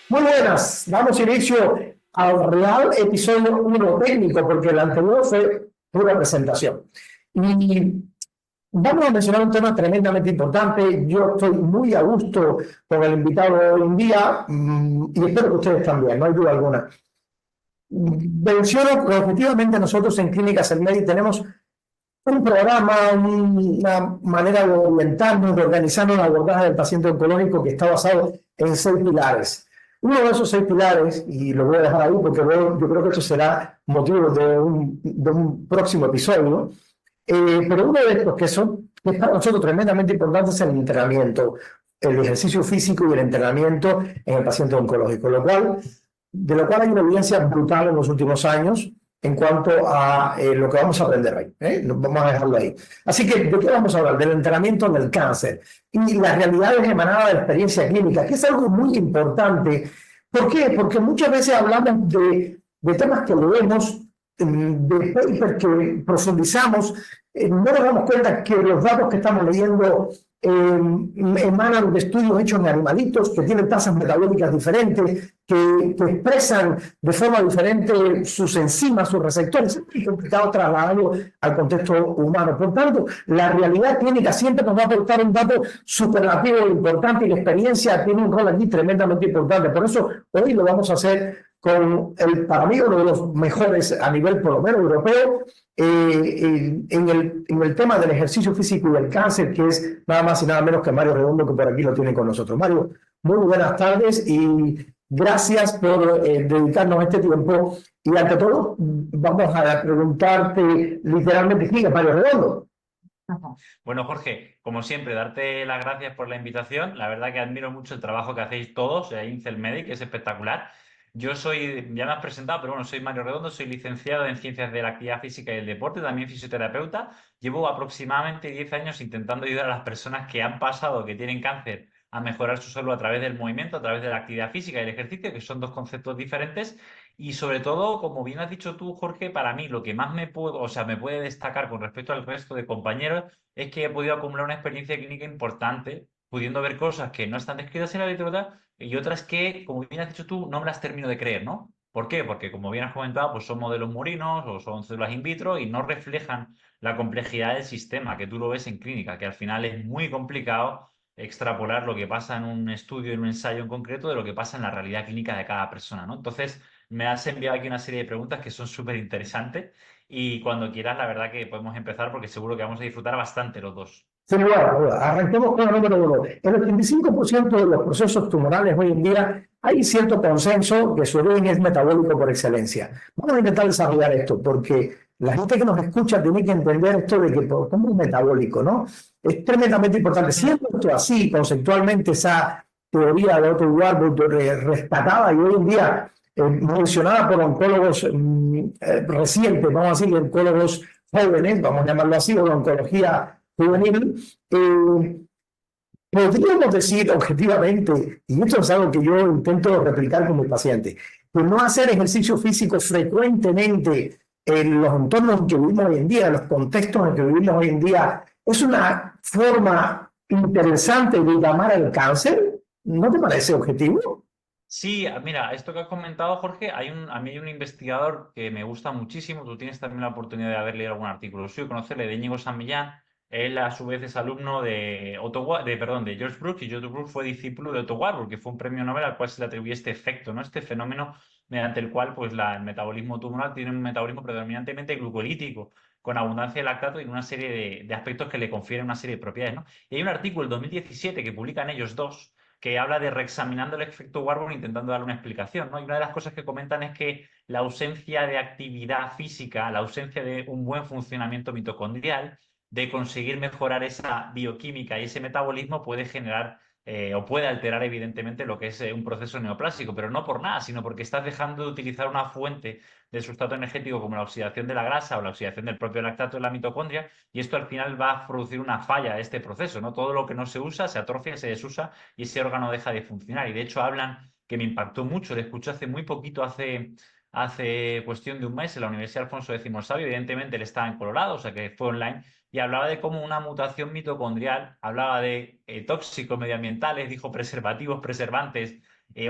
Muy buenas, damos inicio al real episodio uno técnico, porque el anterior fue pura presentación. Y vamos a mencionar un tema tremendamente importante. Yo estoy muy a gusto con el invitado de hoy en día y espero que ustedes también, no hay duda alguna. Menciono que objetivamente nosotros en Clínicas El Medi tenemos un programa, una manera de orientarnos, de organizarnos en la abordaje del paciente oncológico que está basado en 6 pilares. Uno de esos 6 pilares, y lo voy a dejar ahí porque yo creo que eso será motivo de un próximo episodio, pero uno de estos que es para nosotros tremendamente importante es el entrenamiento, el ejercicio físico y el entrenamiento en el paciente oncológico, de lo cual hay una evidencia brutal en los últimos años en cuanto a lo que vamos a aprender hoy. Vamos a dejarlo ahí. Así que, ¿de qué vamos a hablar? Del entrenamiento en el cáncer y las realidades emanadas de la experiencia clínica, que es algo muy importante. ¿Por qué? Porque muchas veces hablamos de temas que leemos, de papers que profundizamos, no nos damos cuenta que los datos que estamos leyendo emanan de estudios hechos en animalitos que tienen tasas metabólicas diferentes, que expresan de forma diferente sus enzimas, sus receptores. Es muy complicado trasladarlo al contexto humano. Por tanto, la realidad clínica siempre nos va a aportar un dato superlativo e importante y la experiencia tiene un rol aquí tremendamente importante. Por eso hoy lo vamos a hacer con para mí uno de los mejores a nivel por lo menos europeo, en el tema del ejercicio físico y del cáncer, que es nada más y nada menos que Mario Redondo, que por aquí lo tiene con nosotros. Mario, muy buenas tardes y gracias por dedicarnos este tiempo. Y ante todo, vamos a preguntarte literalmente quién es Mario Redondo. Bueno, Jorge, como siempre, darte las gracias por la invitación. La verdad que admiro mucho el trabajo que hacéis todos, Incel Medic, es espectacular. Yo soy, ya me has presentado, pero bueno, soy Mario Redondo, soy licenciado en Ciencias de la Actividad Física y el Deporte, también fisioterapeuta. Llevo aproximadamente 10 años intentando ayudar a las personas que han pasado, que tienen cáncer, a mejorar su salud a través del movimiento, a través de la actividad física y el ejercicio, que son dos conceptos diferentes. Y sobre todo, como bien has dicho tú, Jorge, para mí lo que más me puede destacar con respecto al resto de compañeros es que he podido acumular una experiencia clínica importante, pudiendo ver cosas que no están descritas en la literatura y otras que, como bien has dicho tú, no me las termino de creer, ¿no? ¿Por qué? Porque, como bien has comentado, pues son modelos murinos o son células in vitro y no reflejan la complejidad del sistema, que tú lo ves en clínica, que al final es muy complicado extrapolar lo que pasa en un estudio, en un ensayo en concreto, de lo que pasa en la realidad clínica de cada persona, ¿no? Entonces, me has enviado aquí una serie de preguntas que son súper interesantes y cuando quieras, la verdad que podemos empezar porque seguro que vamos a disfrutar bastante los dos. Sin lugar a dudas, arranquemos con el número uno. En el 85% de los procesos tumorales hoy en día hay cierto consenso que su origen es metabólico por excelencia. Vamos a intentar desarrollar esto porque la gente que nos escucha tiene que entender esto de que como es metabólico, ¿no? Es tremendamente importante. Siendo esto así, conceptualmente, esa teoría de Otto Warburg rescatada y hoy en día mencionada por oncólogos recientes, vamos a decir, oncólogos jóvenes, vamos a llamarlo así, o de oncología juvenil, podríamos decir objetivamente, y esto es algo que yo intento replicar con mis pacientes, que no hacer ejercicio físico frecuentemente en los entornos en que vivimos hoy en día, en los contextos en que vivimos hoy en día, es una forma interesante de llamar al cáncer. ¿No te parece objetivo? Sí, mira, esto que has comentado, Jorge, a mí hay un investigador que me gusta muchísimo. Tú tienes también la oportunidad de haber leído algún artículo suyo, conocerle, de Íñigo San Millán. Él, a su vez, es alumno de de George Brooks, y George Brooks fue discípulo de Otto Warburg, que fue un premio Nobel al cual se le atribuye este efecto, ¿no? Este fenómeno mediante el cual, pues, el metabolismo tumoral tiene un metabolismo predominantemente glucolítico, con abundancia de lactato y una serie de aspectos que le confieren una serie de propiedades, ¿no? Y hay un artículo del 2017 que publican ellos dos que habla de reexaminando el efecto Warburg intentando darle una explicación, ¿no? Y una de las cosas que comentan es que la ausencia de actividad física, la ausencia de un buen funcionamiento mitocondrial, de conseguir mejorar esa bioquímica y ese metabolismo puede generar o puede alterar evidentemente lo que es un proceso neoplásico, pero no por nada, sino porque estás dejando de utilizar una fuente de sustrato energético como la oxidación de la grasa o la oxidación del propio lactato en la mitocondria, y esto al final va a producir una falla de este proceso, ¿no? Todo lo que no se usa se atrofia, se desusa y ese órgano deja de funcionar. Y de hecho hablan, que me impactó mucho, le escuché hace muy poquito, hace cuestión de un mes en la Universidad Alfonso X Sabio, evidentemente él estaba en Colorado, o sea que fue online, y hablaba de cómo una mutación mitocondrial, hablaba de tóxicos medioambientales, dijo preservativos, preservantes,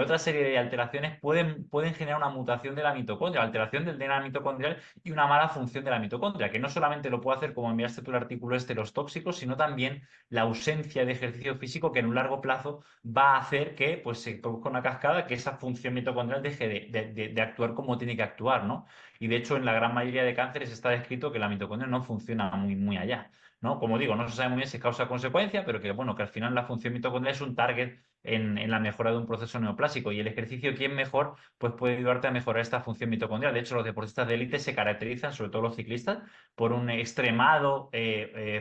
otra serie de alteraciones pueden generar una mutación de la mitocondria, alteración del DNA mitocondrial y una mala función de la mitocondria, que no solamente lo puede hacer, como enviaste tú el artículo los tóxicos, sino también la ausencia de ejercicio físico que en un largo plazo va a hacer que pues, se produzca una cascada, que esa función mitocondrial deje de actuar como tiene que actuar, ¿no? Y de hecho, en la gran mayoría de cánceres está descrito que la mitocondria no funciona muy allá, ¿no? Como digo, no se sabe muy bien si es causa-consecuencia, pero que, bueno, que al final la función mitocondrial es un target en la mejora de un proceso neoplásico, y el ejercicio, ¿quién mejor? Pues puede ayudarte a mejorar esta función mitocondrial. De hecho, los deportistas de élite se caracterizan, sobre todo los ciclistas, por un extremado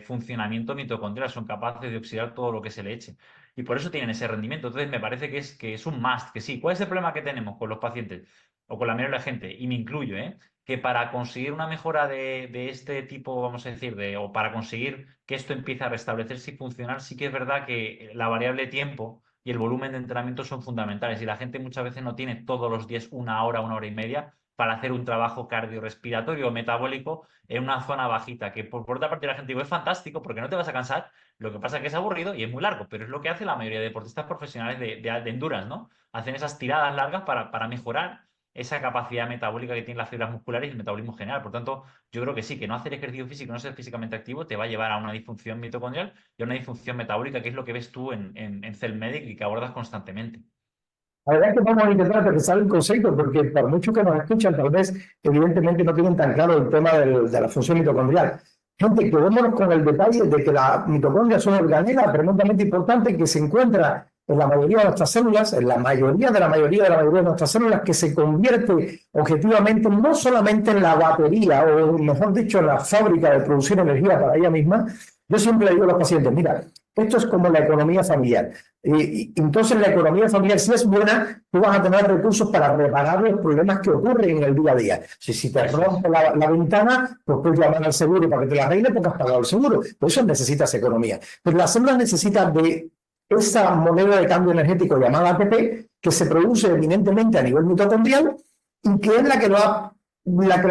funcionamiento mitocondrial. Son capaces de oxidar todo lo que se le eche. Y por eso tienen ese rendimiento. Entonces, me parece que es un must, que sí. ¿Cuál es el problema que tenemos con los pacientes? O con la mayoría de la gente, y me incluyo, que para conseguir una mejora de este tipo, vamos a decir, o para conseguir que esto empiece a restablecerse y funcionar, sí que es verdad que la variable tiempo y el volumen de entrenamiento son fundamentales, y la gente muchas veces no tiene todos los días una hora y media para hacer un trabajo cardiorrespiratorio o metabólico en una zona bajita, que por otra parte la gente dice, es fantástico porque no te vas a cansar, lo que pasa es que es aburrido y es muy largo, pero es lo que hace la mayoría de deportistas profesionales de endurance, ¿no? Hacen esas tiradas largas para mejorar esa capacidad metabólica que tienen las fibras musculares y el metabolismo general. Por tanto, yo creo que sí, que no hacer ejercicio físico, no ser físicamente activo, te va a llevar a una disfunción mitocondrial y a una disfunción metabólica, que es lo que ves tú en Cellmedic y que abordas constantemente. La verdad es que vamos a intentar aterrizar el concepto, porque por mucho que nos escuchan, tal vez evidentemente no tienen tan claro el tema de la función mitocondrial. Gente, quedémonos con el detalle de que la mitocondria es una organela tremendamente importante que se encuentra en la mayoría de nuestras células, en la mayoría de nuestras células, que se convierte objetivamente no solamente en la batería, o mejor dicho, en la fábrica de producir energía para ella misma. Yo siempre le digo a los pacientes, mira, esto es como la economía familiar. Entonces, la economía familiar, si es buena, tú vas a tener recursos para reparar los problemas que ocurren en el día a día. Si te rompe la ventana, pues puedes llamar al seguro para que te la arregle porque has pagado el seguro. Por eso necesitas economía. Pero las células necesitan de esa moneda de cambio energético llamada ATP, que se produce eminentemente a nivel mitocondrial y que es la que lo va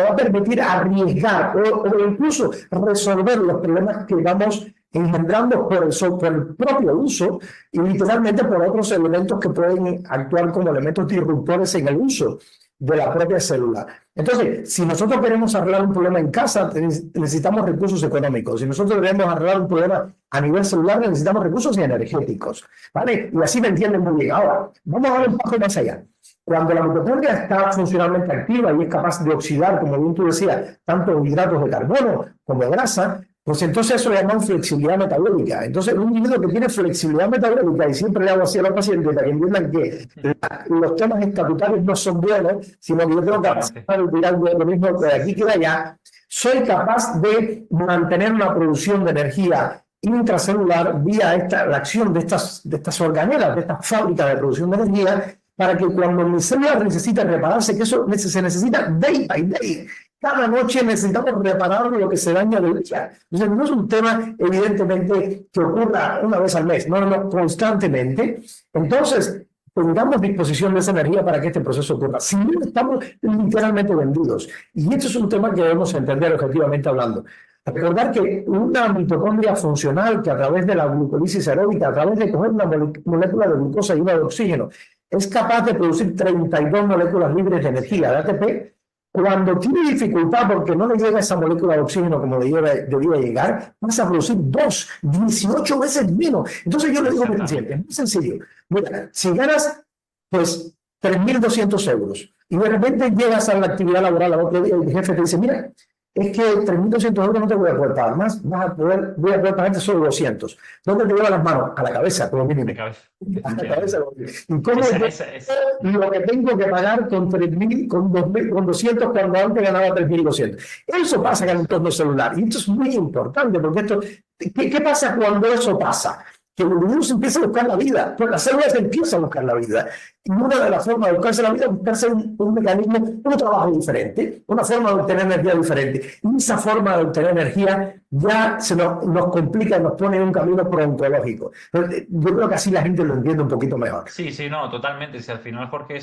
a permitir arriesgar o incluso resolver los problemas que vamos engendrando por el propio uso, y literalmente por otros elementos que pueden actuar como elementos disruptores en el uso de la propia célula. Entonces, si nosotros queremos arreglar un problema en casa, necesitamos recursos económicos. Si nosotros queremos arreglar un problema a nivel celular, necesitamos recursos energéticos, ¿vale? Y así me entienden muy bien. Ahora, vamos a ver un poco más allá. Cuando la mitocondria está funcionalmente activa y es capaz de oxidar, como bien tú decías, tanto hidratos de carbono como grasa, pues entonces eso le llamamos flexibilidad metabólica. Entonces, un individuo que tiene flexibilidad metabólica, y siempre le hago así a los pacientes para que entiendan que los temas estatutarios no son buenos, sino que yo tengo capacidad de tirar lo mismo de aquí que de allá, soy capaz de mantener una producción de energía intracelular vía la acción de estas organelas, de estas fábricas de producción de energía, para que cuando mi célula necesita repararse, que eso se necesita day by day. Cada noche necesitamos reparar lo que se daña del día. Entonces, no es un tema, evidentemente, que ocurra una vez al mes, no, constantemente. Entonces, tengamos disposición de esa energía para que este proceso ocurra. Si no, estamos literalmente vendidos. Y esto es un tema que debemos entender objetivamente hablando. Recordar que una mitocondria funcional, que a través de la glucolisis aeróbica, a través de coger una molécula de glucosa y una de oxígeno, es capaz de producir 32 moléculas libres de energía, de ATP. Cuando tiene dificultad porque no le llega esa molécula de oxígeno como debía llegar, vas a producir 18 veces menos. Entonces yo le digo a mi paciente, es muy sencillo. Mira, si ganas pues 3.200 euros y de repente llegas a la actividad laboral al otro día y el jefe te dice, mira, es que 3.200 euros no te voy a poder pagar más, voy a poder pagarte solo 200. ¿Dónde te lleva las manos? A la cabeza, como mínimo. A la cabeza. ¿Y cómo lo que tengo que pagar con 3.000, con 2.000, con 200 cuando antes ganaba 3.200? Eso pasa en el entorno celular. Y esto es muy importante, porque esto, ¿qué pasa cuando eso pasa? Que el individuo se empieza a buscar la vida, pues las células empiezan a buscar la vida. Y una de las formas de buscarse la vida es buscarse un mecanismo, un trabajo diferente, una forma de obtener energía diferente. Y esa forma de obtener energía ya nos complica, nos pone en un camino pro-oncológico. Yo creo que así la gente lo entiende un poquito mejor. Sí, no, totalmente. Si al final, Jorge,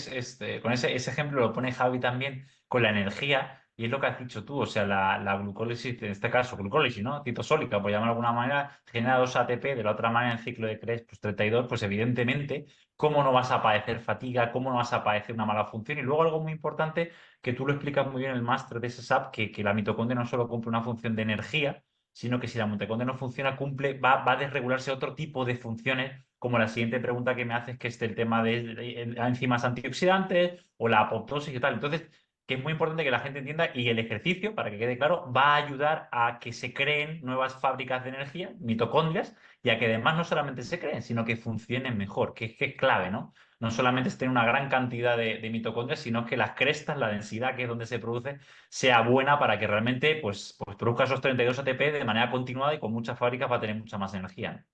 con ese ejemplo lo pone Javi también con la energía. Y es lo que has dicho tú, o sea, la glucólisis, en este caso, glucólisis, ¿no? Citosólica, por llamarlo de alguna manera, genera 2 ATP, de la otra manera, en ciclo de Krebs, pues 32, pues evidentemente, ¿cómo no vas a padecer fatiga? ¿Cómo no vas a padecer una mala función? Y luego algo muy importante, que tú lo explicas muy bien en el máster de SESAP, que la mitocondria no solo cumple una función de energía, sino que si la mitocondria no funciona, va a desregularse otro tipo de funciones, como la siguiente pregunta que me haces, que es el tema de enzimas antioxidantes o la apoptosis y tal. Entonces, que es muy importante que la gente entienda y el ejercicio, para que quede claro, va a ayudar a que se creen nuevas fábricas de energía, mitocondrias, y a que además no solamente se creen, sino que funcionen mejor, que es clave, ¿no? No solamente es tener una gran cantidad de mitocondrias, sino que las crestas, la densidad que es donde se produce, sea buena para que realmente pues produzca esos 32 ATP de manera continuada y con muchas fábricas va a tener mucha más energía.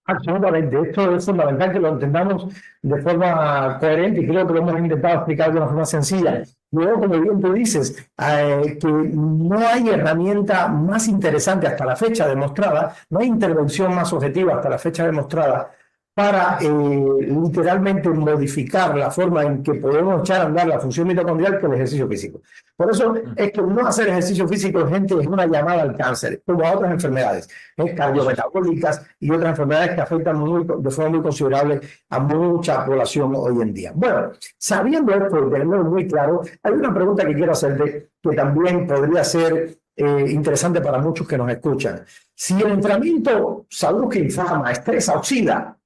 Absolutamente, esto es fundamental que lo entendamos de forma coherente y creo que lo hemos intentado explicar de una forma sencilla. Luego, como bien tú dices, que no hay herramienta más interesante hasta la fecha demostrada, no hay intervención más objetiva hasta la fecha demostrada para literalmente modificar la forma en que podemos echar a andar la función mitocondrial que el ejercicio físico. Por eso es que no hacer ejercicio físico, gente, es una llamada al cáncer, como a otras enfermedades cardiometabólicas y otras enfermedades que afectan de forma muy considerable a mucha población hoy en día. Bueno, sabiendo esto y teniendo muy claro, hay una pregunta que quiero hacerte que también podría ser interesante para muchos que nos escuchan. Si el entrenamiento salud que inflama, estresa, oxida,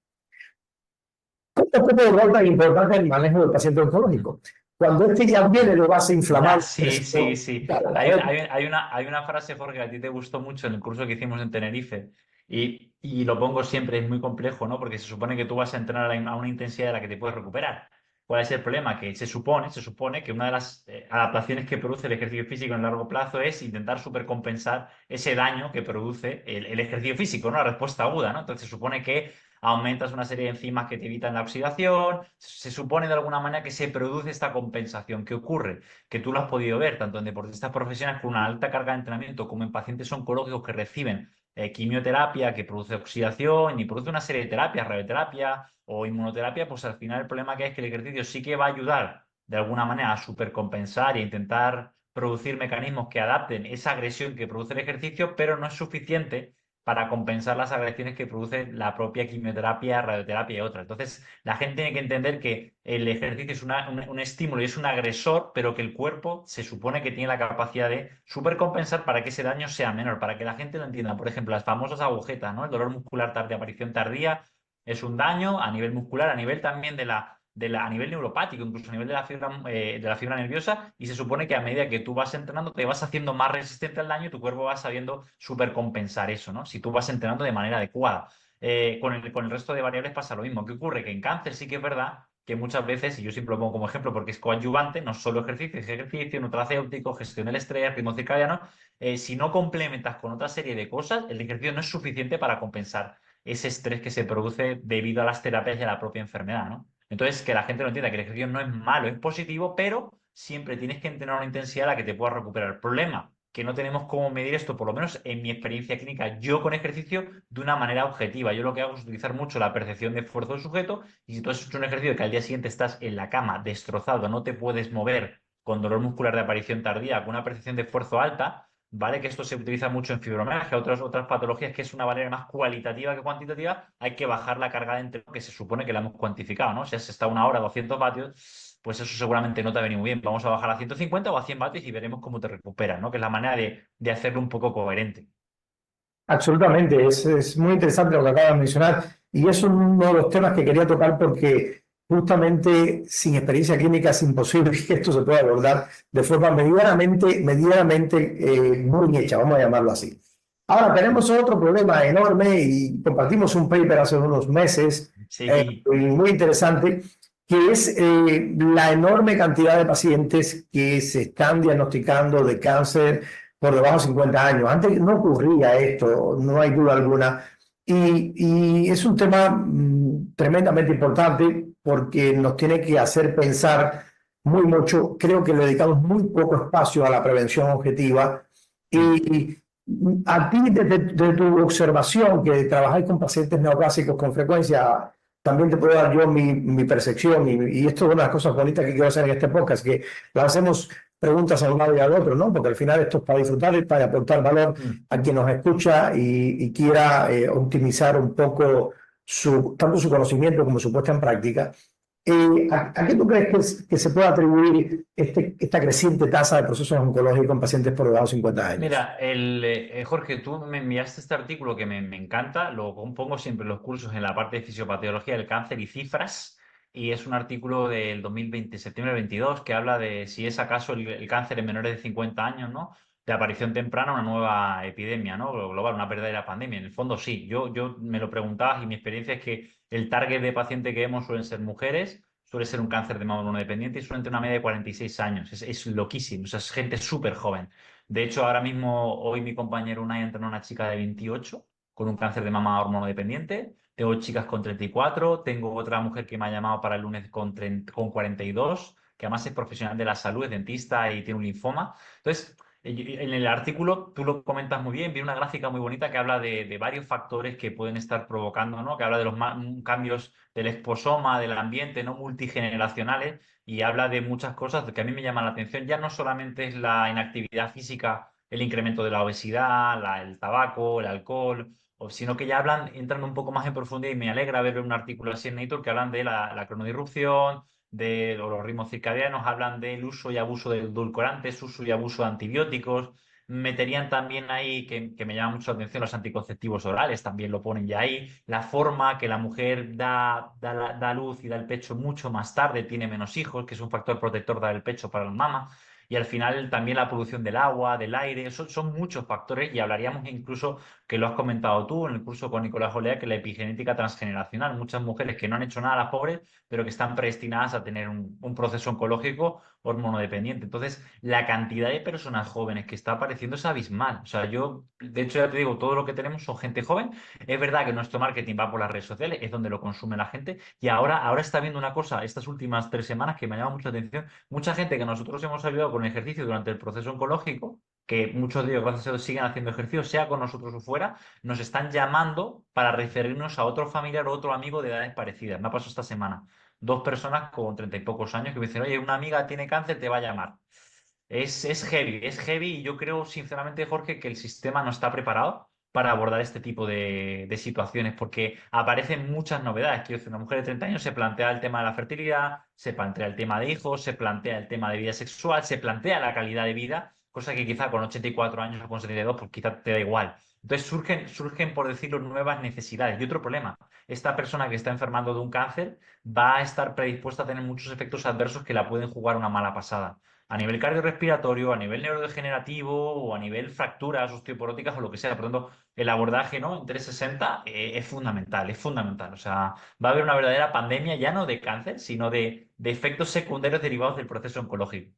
¿cómo puede jugar tan importante el manejo del paciente oncológico? Cuando este ya viene de base inflamada. Sí, sí, sí. Hay una frase, Jorge, que a ti te gustó mucho en el curso que hicimos en Tenerife y lo pongo siempre, es muy complejo, ¿no? Porque se supone que tú vas a entrenar a una intensidad de la que te puedes recuperar. ¿Cuál es el problema? Que se supone que una de las adaptaciones que produce el ejercicio físico en largo plazo es intentar supercompensar ese daño que produce el ejercicio físico, ¿no? La respuesta aguda, ¿no? Entonces se supone que aumentas una serie de enzimas que te evitan la oxidación, se supone de alguna manera que se produce esta compensación. ¿Qué ocurre? Que tú lo has podido ver tanto en deportistas profesionales con una alta carga de entrenamiento como en pacientes oncológicos que reciben quimioterapia que produce oxidación y produce una serie de terapias, radioterapia o inmunoterapia, pues al final el problema que hay es que el ejercicio sí que va a ayudar de alguna manera a supercompensar e intentar producir mecanismos que adapten esa agresión que produce el ejercicio, pero no es suficiente para compensar las agresiones que produce la propia quimioterapia, radioterapia y otras. Entonces, la gente tiene que entender que el ejercicio es un estímulo y es un agresor, pero que el cuerpo se supone que tiene la capacidad de supercompensar para que ese daño sea menor, para que la gente lo entienda. Por ejemplo, las famosas agujetas, ¿no? El dolor muscular de aparición tardía es un daño a nivel muscular, a nivel también a nivel neuropático, incluso a nivel de la fibra nerviosa, y se supone que a medida que tú vas entrenando te vas haciendo más resistente al daño y tu cuerpo va sabiendo supercompensar eso, ¿no? Si tú vas entrenando de manera adecuada. Con el resto de variables pasa lo mismo. ¿Qué ocurre? Que en cáncer sí que es verdad que muchas veces, y yo siempre lo pongo como ejemplo porque es coadyuvante, no solo ejercicio, es ejercicio, nutracéutico, gestión del estrés, ritmo circadiano, si no complementas con otra serie de cosas, el ejercicio no es suficiente para compensar ese estrés que se produce debido a las terapias y a la propia enfermedad, ¿no? Entonces, que la gente lo entienda, que el ejercicio no es malo, es positivo, pero siempre tienes que entrenar una intensidad a la que te puedas recuperar. El problema, que no tenemos cómo medir esto, por lo menos en mi experiencia clínica, yo con ejercicio, de una manera objetiva. Yo lo que hago es utilizar mucho la percepción de esfuerzo del sujeto, y si tú has hecho un ejercicio que al día siguiente estás en la cama, destrozado, no te puedes mover, con dolor muscular de aparición tardía, con una percepción de esfuerzo alta, ¿vale? Que esto se utiliza mucho en fibromialgia, otras patologías, que es una manera más cualitativa que cuantitativa, hay que bajar la carga de entreno que se supone que la hemos cuantificado, ¿no? Si has estado una hora a 200 vatios, pues eso seguramente no te ha venido muy bien. Vamos a bajar a 150 o a 100 vatios y veremos cómo te recuperas, ¿no? Que es la manera de hacerlo un poco coherente. Absolutamente, es muy interesante lo que acabas de mencionar y es uno de los temas que quería tocar porque justamente sin experiencia clínica es imposible que esto se pueda abordar de forma medianamente muy hecha, vamos a llamarlo así. Ahora tenemos otro problema enorme y compartimos un paper hace unos meses Sí, muy interesante, que es la enorme cantidad de pacientes que se están diagnosticando de cáncer por debajo de 50 años. Antes no ocurría esto, no hay duda alguna. Y es un tema tremendamente importante porque nos tiene que hacer pensar muy mucho. Creo que le dedicamos muy poco espacio a la prevención objetiva. Y a ti, desde tu observación, que trabajáis con pacientes neoplásicos con frecuencia, también te puedo dar yo mi percepción y esto es una de las cosas bonitas que quiero hacer en este podcast, que lo hacemos preguntas a un lado y al otro, ¿no? Porque al final esto es para disfrutar y para aportar valor a quien nos escucha y quiera optimizar un poco tanto su conocimiento como su puesta en práctica. ¿A qué tú crees que se puede atribuir esta creciente tasa de procesos oncológicos en pacientes por debajo de 50 años? Mira, Jorge, tú me enviaste este artículo que me encanta, lo pongo siempre en los cursos en la parte de fisiopatología del cáncer y cifras, y es un artículo del 2020, septiembre 22, que habla de si es acaso el cáncer en menores de 50 años, ¿no? De aparición temprana, una nueva epidemia, ¿no? Global, una verdadera pandemia. En el fondo, sí. Yo me lo preguntaba y mi experiencia es que el target de paciente que vemos suelen ser mujeres, suele ser un cáncer de mama monodependiente y suelen tener una media de 46 años. Es loquísimo, o sea, es gente súper joven. De hecho, ahora mismo, hoy mi compañero Unai entrenó a una chica de 28 con un cáncer de mama hormonodependiente. Tengo chicas con 34, tengo otra mujer que me ha llamado para el lunes con 42, que además es profesional de la salud, es dentista y tiene un linfoma. Entonces, en el artículo tú lo comentas muy bien, viene una gráfica muy bonita que habla de varios factores que pueden estar provocando, ¿no? Que habla de los cambios del exposoma, del ambiente, ¿no? Multigeneracionales y habla de muchas cosas que a mí me llaman la atención. Ya no solamente es la inactividad física, el incremento de la obesidad, el tabaco, el alcohol, sino que ya hablan, entran un poco más en profundidad y me alegra ver un artículo así en Nature que hablan de la cronodirrupción, de los ritmos circadianos, hablan del uso y abuso de edulcorantes, uso y abuso de antibióticos. Meterían también ahí, que me llama mucho la atención, los anticonceptivos orales, también lo ponen ya ahí. La forma que la mujer da luz y da el pecho mucho más tarde, tiene menos hijos, que es un factor protector dar el pecho para la mama. Y al final también la producción del agua, del aire, son muchos factores y hablaríamos incluso, que lo has comentado tú en el curso con Nicolás Olea, que la epigenética transgeneracional, muchas mujeres que no han hecho nada, las pobres, pero que están predestinadas a tener un proceso oncológico hormonodependiente. Entonces, la cantidad de personas jóvenes que está apareciendo es abismal. O sea, de hecho, ya te digo, todo lo que tenemos son gente joven. Es verdad que nuestro marketing va por las redes sociales, es donde lo consume la gente. Y ahora está viendo una cosa, estas últimas 3 semanas, que me llama mucha atención. Mucha gente que nosotros hemos ayudado con ejercicio durante el proceso oncológico, que muchos de ellos, gracias a Dios, siguen haciendo ejercicio, sea con nosotros o fuera, nos están llamando para referirnos a otro familiar o otro amigo de edades parecidas. Me ha pasado esta semana. 2 personas con 30 y pocos años que me dicen, oye, una amiga tiene cáncer, te va a llamar. Es heavy y yo creo, sinceramente, Jorge, que el sistema no está preparado para abordar este tipo de situaciones, porque aparecen muchas novedades. Quiero decir, una mujer de 30 años se plantea el tema de la fertilidad, se plantea el tema de hijos, se plantea el tema de vida sexual, se plantea la calidad de vida, cosa que quizá con 84 años o con 72, pues quizá te da igual. Entonces surgen, por decirlo, nuevas necesidades. Y otro problema, esta persona que está enfermando de un cáncer va a estar predispuesta a tener muchos efectos adversos que la pueden jugar una mala pasada a nivel cardiorrespiratorio, a nivel neurodegenerativo o a nivel fracturas osteoporóticas o lo que sea. Por lo tanto, el abordaje, ¿no? En 360 es fundamental, es fundamental. O sea, va a haber una verdadera pandemia ya no de cáncer, sino de efectos secundarios derivados del proceso oncológico.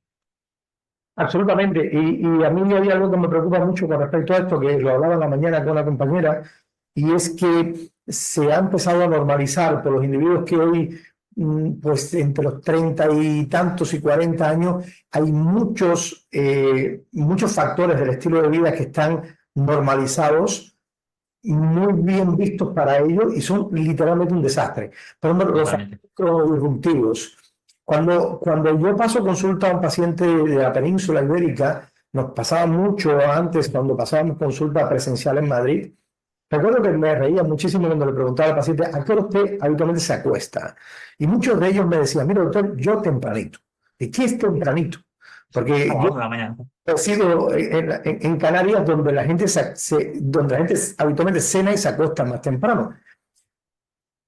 Absolutamente. Y a mí había algo que me preocupa mucho con respecto a esto, que lo hablaba en la mañana con una compañera, y es que se ha empezado a normalizar por los individuos que hoy, pues entre los 30 y tantos y 40 años, hay muchos factores del estilo de vida que están normalizados, muy bien vistos para ellos y son literalmente un desastre. Por ejemplo, los Totalmente. factores disruptivos. Cuando yo paso consulta a un paciente de la península ibérica, nos pasaba mucho antes cuando pasábamos consulta presencial en Madrid. Recuerdo que me reía muchísimo cuando le preguntaba al paciente a qué hora usted habitualmente se acuesta. Y muchos de ellos me decían, mira, doctor, yo tempranito. ¿Y qué es tempranito? Porque Como yo 11 de la mañana. he sido en Canarias donde donde la gente habitualmente cena y se acuesta más temprano.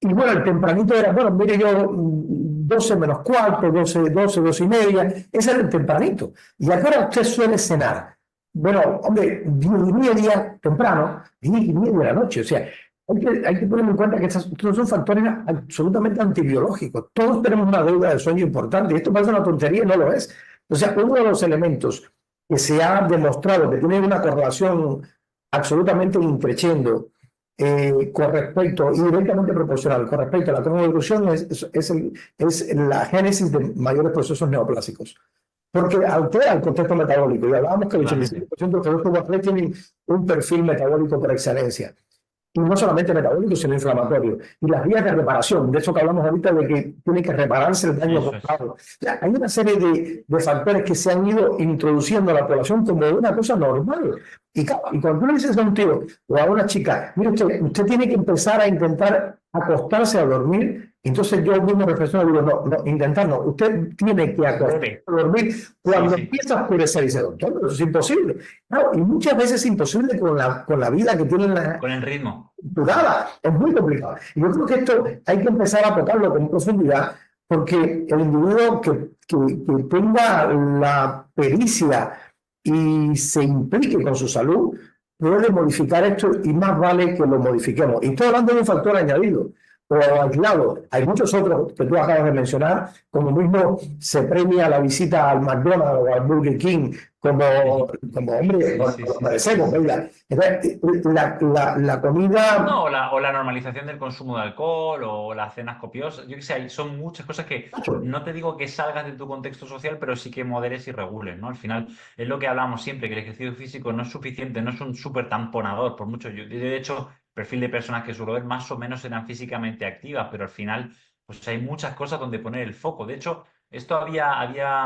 Y bueno, el tempranito era, bueno, mire yo, 12 menos cuarto, 12 y media, ese era el tempranito. ¿Y a qué hora usted suele cenar? Bueno, hombre, 10:30 temprano, 10:30 de la noche. O sea, hay que tener en cuenta que estos son factores absolutamente antibiológicos. Todos tenemos una deuda de sueño importante y esto parece una tontería y no lo es. O sea, uno de los elementos que se ha demostrado que tiene una correlación absolutamente increciendo con respecto, y directamente proporcional, con respecto a la cronoevolución, es la génesis de mayores procesos neoplásicos. Porque altera el contexto metabólico. Y hablábamos que el Totalmente. 85% de los productos tienen un perfil metabólico por excelencia. y no solamente metabólico, sino inflamatorio. Y las vías de reparación, de eso que hablamos ahorita, de que tiene que repararse el daño Eso es. causado. O sea, hay una serie de factores que se han ido introduciendo a la población como una cosa normal. Y, claro, y cuando tú le dices a un tío o a una chica, mire usted tiene que empezar a intentar acostarse a dormir, entonces yo mismo reflexiono y digo, no, no, intentar no, usted tiene que acostarse Debe. a dormir Sí, cuando sí. empieza a oscurecer. Y dice, doctor, pero eso es imposible. Claro, y muchas veces es imposible con la vida que tienen las Con el ritmo. Sí. estructurada. Es muy complicado. Y yo creo que esto hay que empezar a tocarlo con profundidad porque el individuo que tenga la pericia y se implique con su salud puede modificar esto y más vale que lo modifiquemos. Y estoy hablando de un factor añadido o aislado. Hay muchos otros que tú acabas de mencionar, como mismo se premia la visita al McDonald's o al Burger King como hombre, Sí, bueno, sí, lo sí, sí, sí, merecemos, sí. ¿verdad? Entonces, la comida, No, o la normalización del consumo de alcohol o las cenas copiosas. Yo qué sé, son muchas cosas que no te digo que salgas de tu contexto social, pero sí que moderes y regules, ¿no? Al final es lo que hablamos siempre, que el ejercicio físico no es suficiente, no es un súper tamponador, por mucho. Yo, de hecho, perfil de personas que suelo ver más o menos eran físicamente activas, pero al final, pues hay muchas cosas donde poner el foco. De hecho, esto había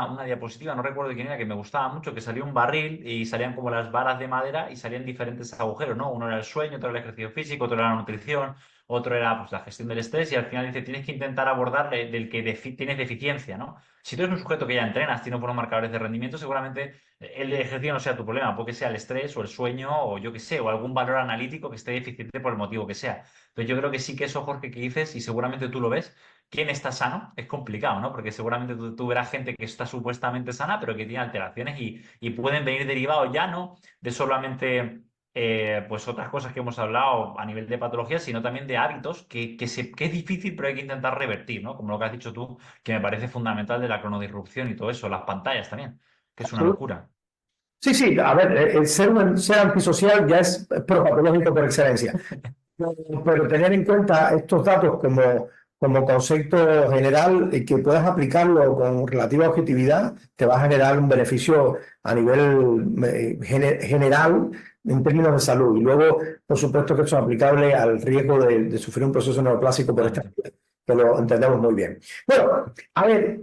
una diapositiva, no recuerdo quién era, que me gustaba mucho, que salía un barril y salían como las varas de madera y salían diferentes agujeros, ¿no? Uno era el sueño, otro era el ejercicio físico, otro era la nutrición, otro era pues, la gestión del estrés y al final dice, tienes que intentar abordar del que tienes deficiencia, ¿no? Si tú eres un sujeto que ya entrenas, tienes buenos marcadores de rendimiento, seguramente el ejercicio no sea tu problema, porque sea el estrés o el sueño o yo qué sé, o algún valor analítico que esté deficiente por el motivo que sea. Entonces yo creo que sí que eso, Jorge, que dices, y seguramente tú lo ves, quién está sano es complicado, ¿no? Porque seguramente tú verás gente que está supuestamente sana, pero que tiene alteraciones y pueden venir derivados ya no de solamente pues otras cosas que hemos hablado a nivel de patología, sino también de hábitos que es difícil, pero hay que intentar revertir, ¿no? Como lo que has dicho tú, que me parece fundamental de la cronodisrupción y todo eso, las pantallas también, que es una locura. sí, sí, a ver, ser antisocial ya es propatológico por excelencia. Pero tener en cuenta estos datos como concepto general y que puedas aplicarlo con relativa objetividad, te va a generar un beneficio a nivel general en términos de salud. Y luego, por supuesto, que eso es aplicable al riesgo de sufrir un proceso neoplásico por esta Totalmente. vía, que lo entendemos muy bien. Bueno, a ver,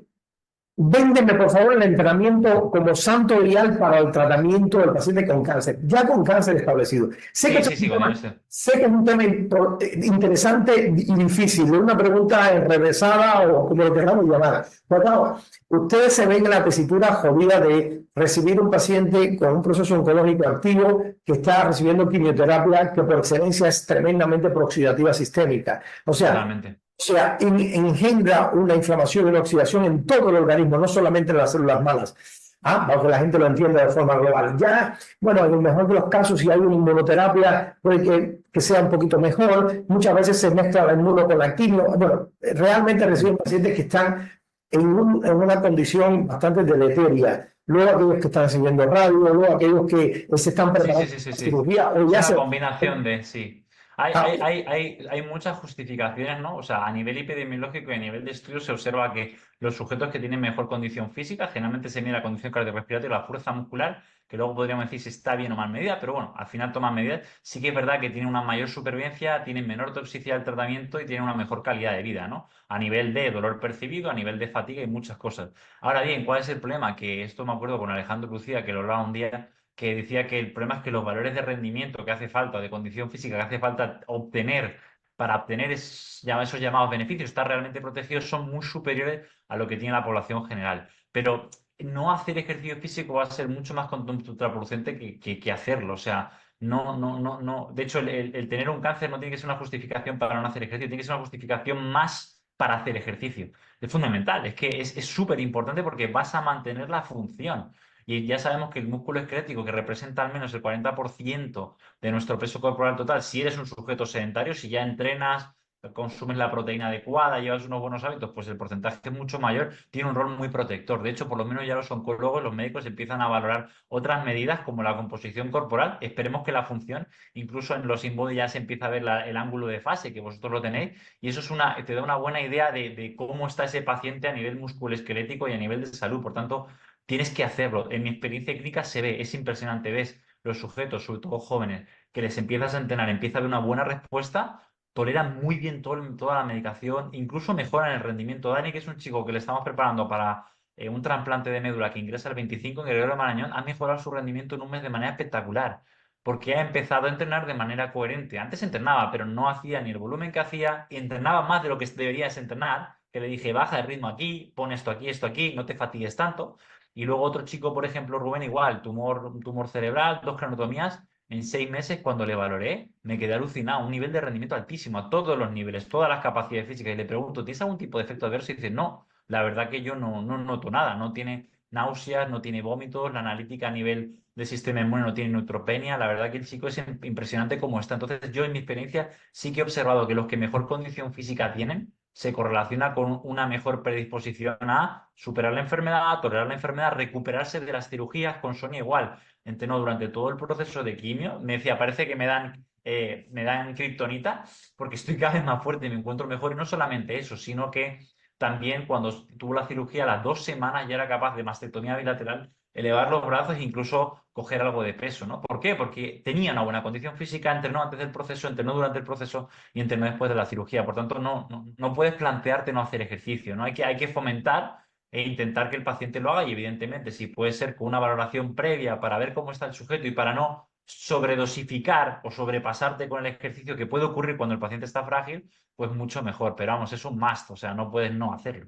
véndeme, por favor, el entrenamiento como santo grial para el tratamiento del paciente con cáncer, ya con cáncer establecido. Sí, sí, sí, con el este. Sé que es un tema interesante y difícil, es una pregunta enrevesada o como lo queramos llamar. Pero claro, ustedes se ven en la tesitura jodida de recibir un paciente con un proceso oncológico activo que está recibiendo quimioterapia que por excelencia es tremendamente prooxidativa sistémica. Totalmente. O sea, engendra una inflamación y una oxidación en todo el organismo, no solamente en las células malas. Para que la gente lo entienda de forma global. Ya, bueno, en el mejor de los casos, si hay una inmunoterapia, puede que sea un poquito mejor. Muchas veces se mezcla la inmuno con la quimio. Bueno, realmente reciben pacientes que están en una condición bastante deleteria. Luego aquellos que están recibiendo radio, luego aquellos que se están Sí, sí, preparando sí, sí, para sí. cirugía o Es ya una se... combinación de, sí. Ah, Hay muchas justificaciones, ¿no? O sea, a nivel epidemiológico y a nivel de estudios se observa que los sujetos que tienen mejor condición física, generalmente se mide la condición cardiorrespiratoria y la fuerza muscular, que luego podríamos decir si está bien o mal medida, pero bueno, al final toman medidas. Sí que es verdad que tienen una mayor supervivencia, tienen menor toxicidad del tratamiento y tienen una mejor calidad de vida, ¿no? A nivel de dolor percibido, a nivel de fatiga y muchas cosas. Ahora bien, ¿cuál es el problema? Que esto me acuerdo con Alejandro Lucía, que lo hablaba un día que decía que el problema es que los valores de rendimiento que hace falta, de condición física que hace falta obtener para obtener esos llamados beneficios, estar realmente protegidos, son muy superiores a lo que tiene la población general. Pero no hacer ejercicio físico va a ser mucho más contraproducente que hacerlo. O sea, no, no, no, no. De hecho, el tener un cáncer no tiene que ser una justificación para no hacer ejercicio, tiene que ser una justificación más para hacer ejercicio. Es fundamental, es que es súper importante porque vas a mantener la función. Y ya sabemos que el músculo esquelético, que representa al menos el 40% de nuestro peso corporal total, si eres un sujeto sedentario, si ya entrenas, consumes la proteína adecuada, llevas unos buenos hábitos, pues el porcentaje es mucho mayor, tiene un rol muy protector. De hecho, por lo menos ya los oncólogos, los médicos empiezan a valorar otras medidas como la composición corporal. Esperemos que la función, incluso en los InBody ya se empieza a ver el ángulo de fase, que vosotros lo tenéis, y eso te da una buena idea de cómo está ese paciente a nivel musculoesquelético y a nivel de salud. Por tanto, tienes que hacerlo. En mi experiencia clínica se ve, es impresionante. Ves los sujetos, sobre todo jóvenes, que les empiezas a entrenar, empieza a haber una buena respuesta, toleran muy bien toda la medicación, incluso mejoran el rendimiento. Dani, que es un chico que le estamos preparando para un trasplante de médula que ingresa el 25 en Gregorio Marañón, ha mejorado su rendimiento en un mes de manera espectacular, porque ha empezado a entrenar de manera coherente. Antes entrenaba, pero no hacía ni el volumen que hacía, y entrenaba más de lo que deberías entrenar, que le dije, baja el ritmo aquí, pon esto aquí, no te fatigues tanto. Y luego otro chico, por ejemplo, Rubén, igual, tumor cerebral, 2 craneotomías. En 6 meses, cuando le valoré, me quedé alucinado, un nivel de rendimiento altísimo a todos los niveles, todas las capacidades físicas. Y le pregunto, ¿tienes algún tipo de efecto adverso? Y dice, no, la verdad que yo no noto nada, no tiene náuseas, no tiene vómitos, la analítica a nivel del sistema inmune no tiene neutropenia. La verdad que el chico es impresionante como está. Entonces, yo en mi experiencia sí que he observado que los que mejor condición física tienen se correlaciona con una mejor predisposición a superar la enfermedad, a tolerar la enfermedad, recuperarse de las cirugías. Con Sonia igual, entrenó durante todo el proceso de quimio. Me decía, parece que me dan kriptonita porque estoy cada vez más fuerte y me encuentro mejor. Y no solamente eso, sino que también cuando tuvo la cirugía, a las 2 semanas ya era capaz de mastectomía bilateral, elevar los brazos e incluso coger algo de peso, ¿no? ¿Por qué? Porque tenía una buena condición física, entrenó antes del proceso, entrenó durante el proceso y entrenó después de la cirugía. Por tanto, no puedes plantearte no hacer ejercicio, ¿no? Hay que fomentar e intentar que el paciente lo haga y evidentemente si puede ser con una valoración previa para ver cómo está el sujeto y para no sobredosificar o sobrepasarte con el ejercicio que puede ocurrir cuando el paciente está frágil, pues mucho mejor. Pero vamos, es un must, o sea, no puedes no hacerlo.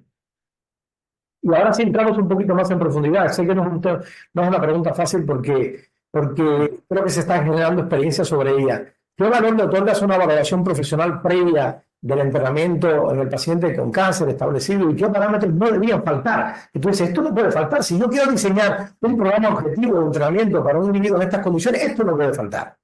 Y ahora sí entramos un poquito más en profundidad. Sé que no es una pregunta fácil porque creo que se están generando experiencias sobre ella. ¿Qué valor le otorgas a una valoración profesional previa del entrenamiento en el paciente con cáncer establecido y qué parámetros no deberían faltar? Y tú dices, esto no puede faltar. Si yo quiero diseñar un programa objetivo de entrenamiento para un individuo en estas condiciones, esto no puede faltar.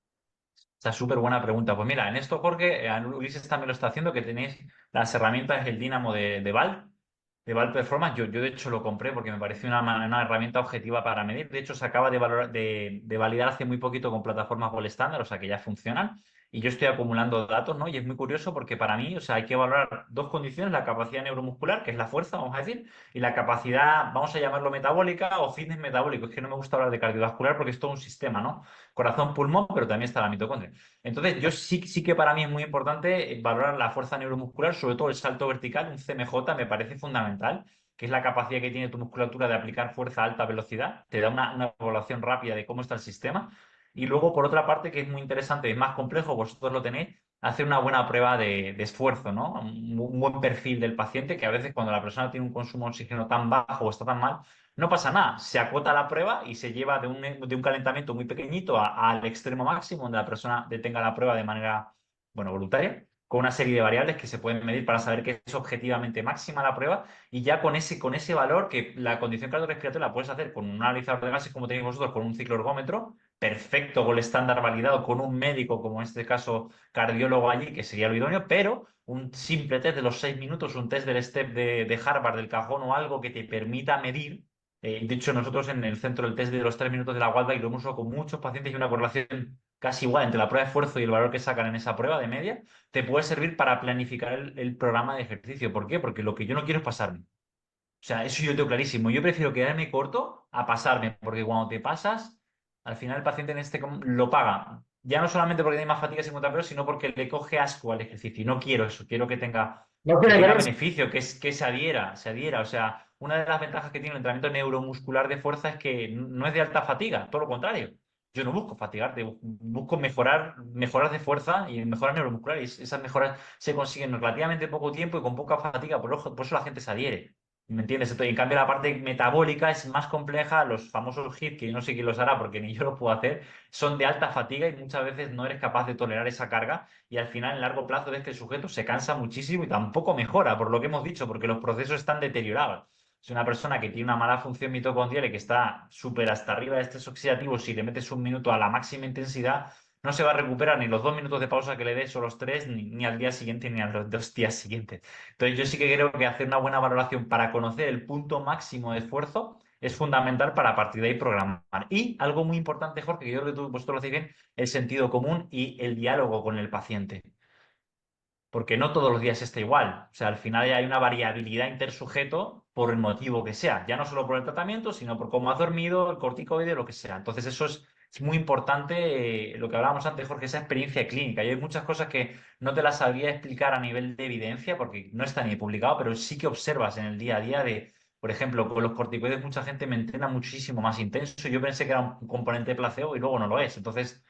Esa súper buena pregunta. Pues mira, en esto, Jorge, Ulises también lo está haciendo, que tenéis las herramientas, el Dynamo de Val Performance. Yo de hecho lo compré porque me pareció una herramienta objetiva para medir. De hecho, se acaba de validar hace muy poquito con plataformas Gold Standard, o sea que ya funcionan. Y yo estoy acumulando datos, ¿no? Y es muy curioso porque para mí, o sea, hay que valorar dos condiciones: la capacidad neuromuscular, que es la fuerza, vamos a decir, y la capacidad, vamos a llamarlo metabólica o fitness metabólico. Es que no me gusta hablar de cardiovascular porque es todo un sistema, ¿no? Corazón, pulmón, pero también está la mitocondria. Entonces, yo sí que para mí es muy importante valorar la fuerza neuromuscular, sobre todo el salto vertical, un CMJ me parece fundamental, que es la capacidad que tiene tu musculatura de aplicar fuerza a alta velocidad, te da una evaluación rápida de cómo está el sistema. Y luego, por otra parte, que es muy interesante, es más complejo, vosotros lo tenéis, hacer una buena prueba de esfuerzo, ¿no? Un buen perfil del paciente, que a veces cuando la persona tiene un consumo de oxígeno tan bajo o está tan mal, no pasa nada, se acota la prueba y se lleva de un calentamiento muy pequeñito al extremo máximo, donde la persona detenga la prueba de manera, bueno, voluntaria, con una serie de variables que se pueden medir para saber que es objetivamente máxima la prueba, y ya con ese valor, que la condición cardiorrespiratoria la puedes hacer con un analizador de gases como tenéis vosotros, con un cicloergómetro, perfecto, con el estándar validado, con un médico, como en este caso cardiólogo allí, que sería lo idóneo, pero un simple test de los 6 minutos, un test del STEP de Harvard, del cajón o algo que te permita medir. De hecho, nosotros en el centro del test de los 3 minutos de la Wattbike lo hemos usado con muchos pacientes y una correlación casi igual entre la prueba de esfuerzo y el valor que sacan en esa prueba de media, te puede servir para planificar el programa de ejercicio. ¿Por qué? Porque lo que yo no quiero es pasarme. O sea, eso yo tengo clarísimo. Yo prefiero quedarme corto a pasarme, porque cuando te pasas, al final el paciente lo paga. Ya no solamente porque tiene más fatiga 50 euros, sino porque le coge asco al ejercicio. Y no quiero eso. Quiero que tenga, No que tiene que tenga ver. beneficio, que se adhiera. O sea, una de las ventajas que tiene el entrenamiento neuromuscular de fuerza es que no es de alta fatiga, todo lo contrario. Yo no busco fatigarte, busco mejoras de fuerza y mejoras neuromusculares. Esas mejoras se consiguen en relativamente poco tiempo y con poca fatiga, por eso la gente se adhiere. ¿Me entiendes? Entonces, en cambio, la parte metabólica es más compleja. Los famosos HIIT, que yo no sé quién los hará porque ni yo lo puedo hacer, son de alta fatiga y muchas veces no eres capaz de tolerar esa carga. Y al final, en largo plazo, ves que el sujeto se cansa muchísimo y tampoco mejora, por lo que hemos dicho, porque los procesos están deteriorados. Es una persona que tiene una mala función mitocondrial y que está súper hasta arriba de estrés oxidativo. Si le metes un minuto a la máxima intensidad, no se va a recuperar ni los 2 minutos de pausa que le des o los tres, ni al día siguiente ni a los 2 días siguientes. Entonces, yo sí que creo que hacer una buena valoración para conocer el punto máximo de esfuerzo es fundamental para a partir de ahí programar. Y algo muy importante, Jorge, que yo creo que vosotros lo hacéis bien, el sentido común y el diálogo con el paciente. Porque no todos los días está igual. O sea, al final hay una variabilidad intersujeto por el motivo que sea. Ya no solo por el tratamiento, sino por cómo has dormido, el corticoide, lo que sea. Entonces, eso es es muy importante lo que hablábamos antes, Jorge, esa experiencia clínica. Y hay muchas cosas que no te las sabría explicar a nivel de evidencia, porque no está ni publicado, pero sí que observas en el día a día de, por ejemplo, con los corticoides mucha gente me entrena muchísimo más intenso. Yo pensé que era un componente de placebo y luego no lo es. Entonces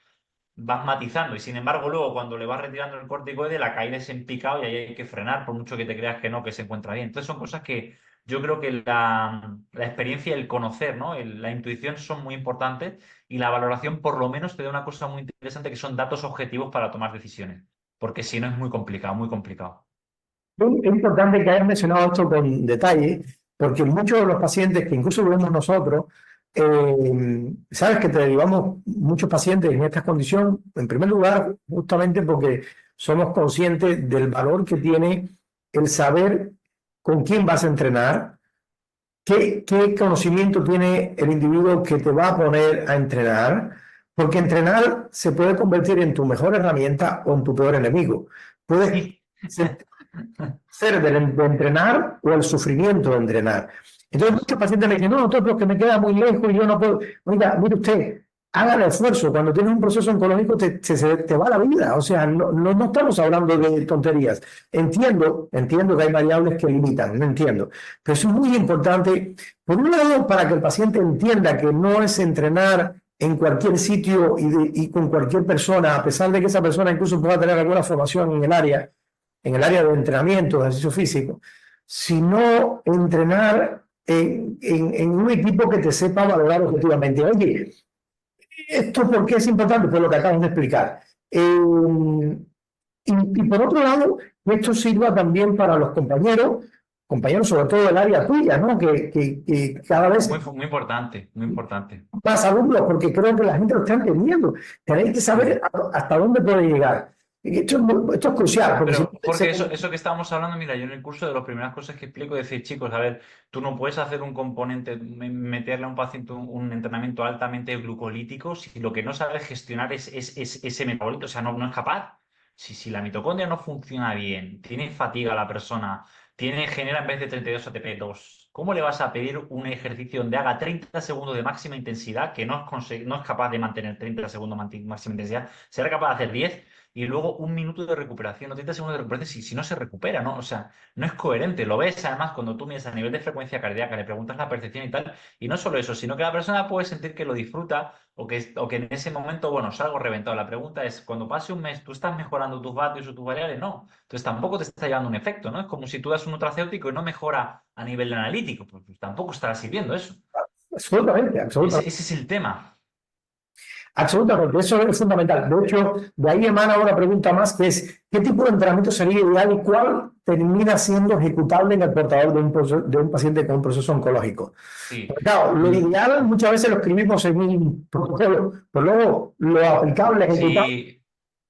vas matizando y sin embargo luego cuando le vas retirando el corticoide la caída es en picado y ahí hay que frenar por mucho que te creas que no, que se encuentra bien. Entonces son cosas que yo creo que la experiencia, el conocer, ¿no? La intuición son muy importantes y la valoración por lo menos te da una cosa muy interesante que son datos objetivos para tomar decisiones, porque si no es muy complicado, muy complicado. Es importante que hayas mencionado esto con detalle, porque muchos de los pacientes que incluso vemos nosotros, sabes que te derivamos muchos pacientes en esta condición, en primer lugar, justamente porque somos conscientes del valor que tiene el saber con quién vas a entrenar, qué conocimiento tiene el individuo que te va a poner a entrenar, porque entrenar se puede convertir en tu mejor herramienta o en tu peor enemigo. Puedes Sí. ser de entrenar o el sufrimiento de entrenar. Entonces muchos pacientes me dicen, no, doctor, pero que me queda muy lejos y yo no puedo. Oiga, mire usted, haga el esfuerzo. Cuando tienes un proceso oncológico te va la vida. O sea, no estamos hablando de tonterías. Entiendo que hay variables que limitan, no entiendo. Pero eso es muy importante, por un lado, para que el paciente entienda que no es entrenar en cualquier sitio y con cualquier persona, a pesar de que esa persona incluso pueda tener alguna formación en el área de entrenamiento, de ejercicio físico, sino entrenar en un equipo que te sepa valorar objetivamente. Oye, ¿esto por qué es importante? Por lo que acabas de explicar. Y por otro lado, que esto sirva también para los compañeros sobre todo del área tuya, ¿no? Que cada vez Muy, muy importante, muy importante. más alumnos, porque creo que la gente lo está entendiendo. Tenéis que saber Mm. hasta dónde puede llegar. Y esto es crucial, porque si no, Pero, Jorge, eso que estábamos hablando, mira, yo en el curso de las primeras cosas que explico es decir, chicos, a ver, tú no puedes hacer un componente, meterle a un paciente un entrenamiento altamente glucolítico si lo que no sabes gestionar es ese metabolito, o sea, no es capaz. Si la mitocondria no funciona bien, tiene fatiga la persona, genera en vez de 32 ATP 2, ¿cómo le vas a pedir un ejercicio donde haga 30 segundos de máxima intensidad que no es capaz de mantener 30 segundos de máxima intensidad? ¿Será capaz de hacer 10? Y luego un minuto de recuperación o 30 segundos de recuperación si no se recupera, ¿no? O sea, no es coherente. Lo ves además cuando tú mides a nivel de frecuencia cardíaca, le preguntas la percepción y tal, y no solo eso, sino que la persona puede sentir que lo disfruta o que en ese momento, bueno, salgo reventado. La pregunta es, cuando pase un mes, ¿tú estás mejorando tus vatios o tus variables? No. Entonces tampoco te está llevando un efecto, ¿no? Es como si tú das un nutracéutico y no mejora a nivel analítico, pues tampoco estará sirviendo eso. absolutamente, Ese, absolutamente. ese es el tema. Absolutamente, eso es fundamental. De hecho, de ahí emana una pregunta más que es, ¿qué tipo de entrenamiento sería ideal y cuál termina siendo ejecutable en el portador de un paciente con un proceso oncológico? Sí. Porque, claro, lo Mm. ideal muchas veces lo escribimos en un protocolo, pero luego lo aplicable, ejecutable. Sí,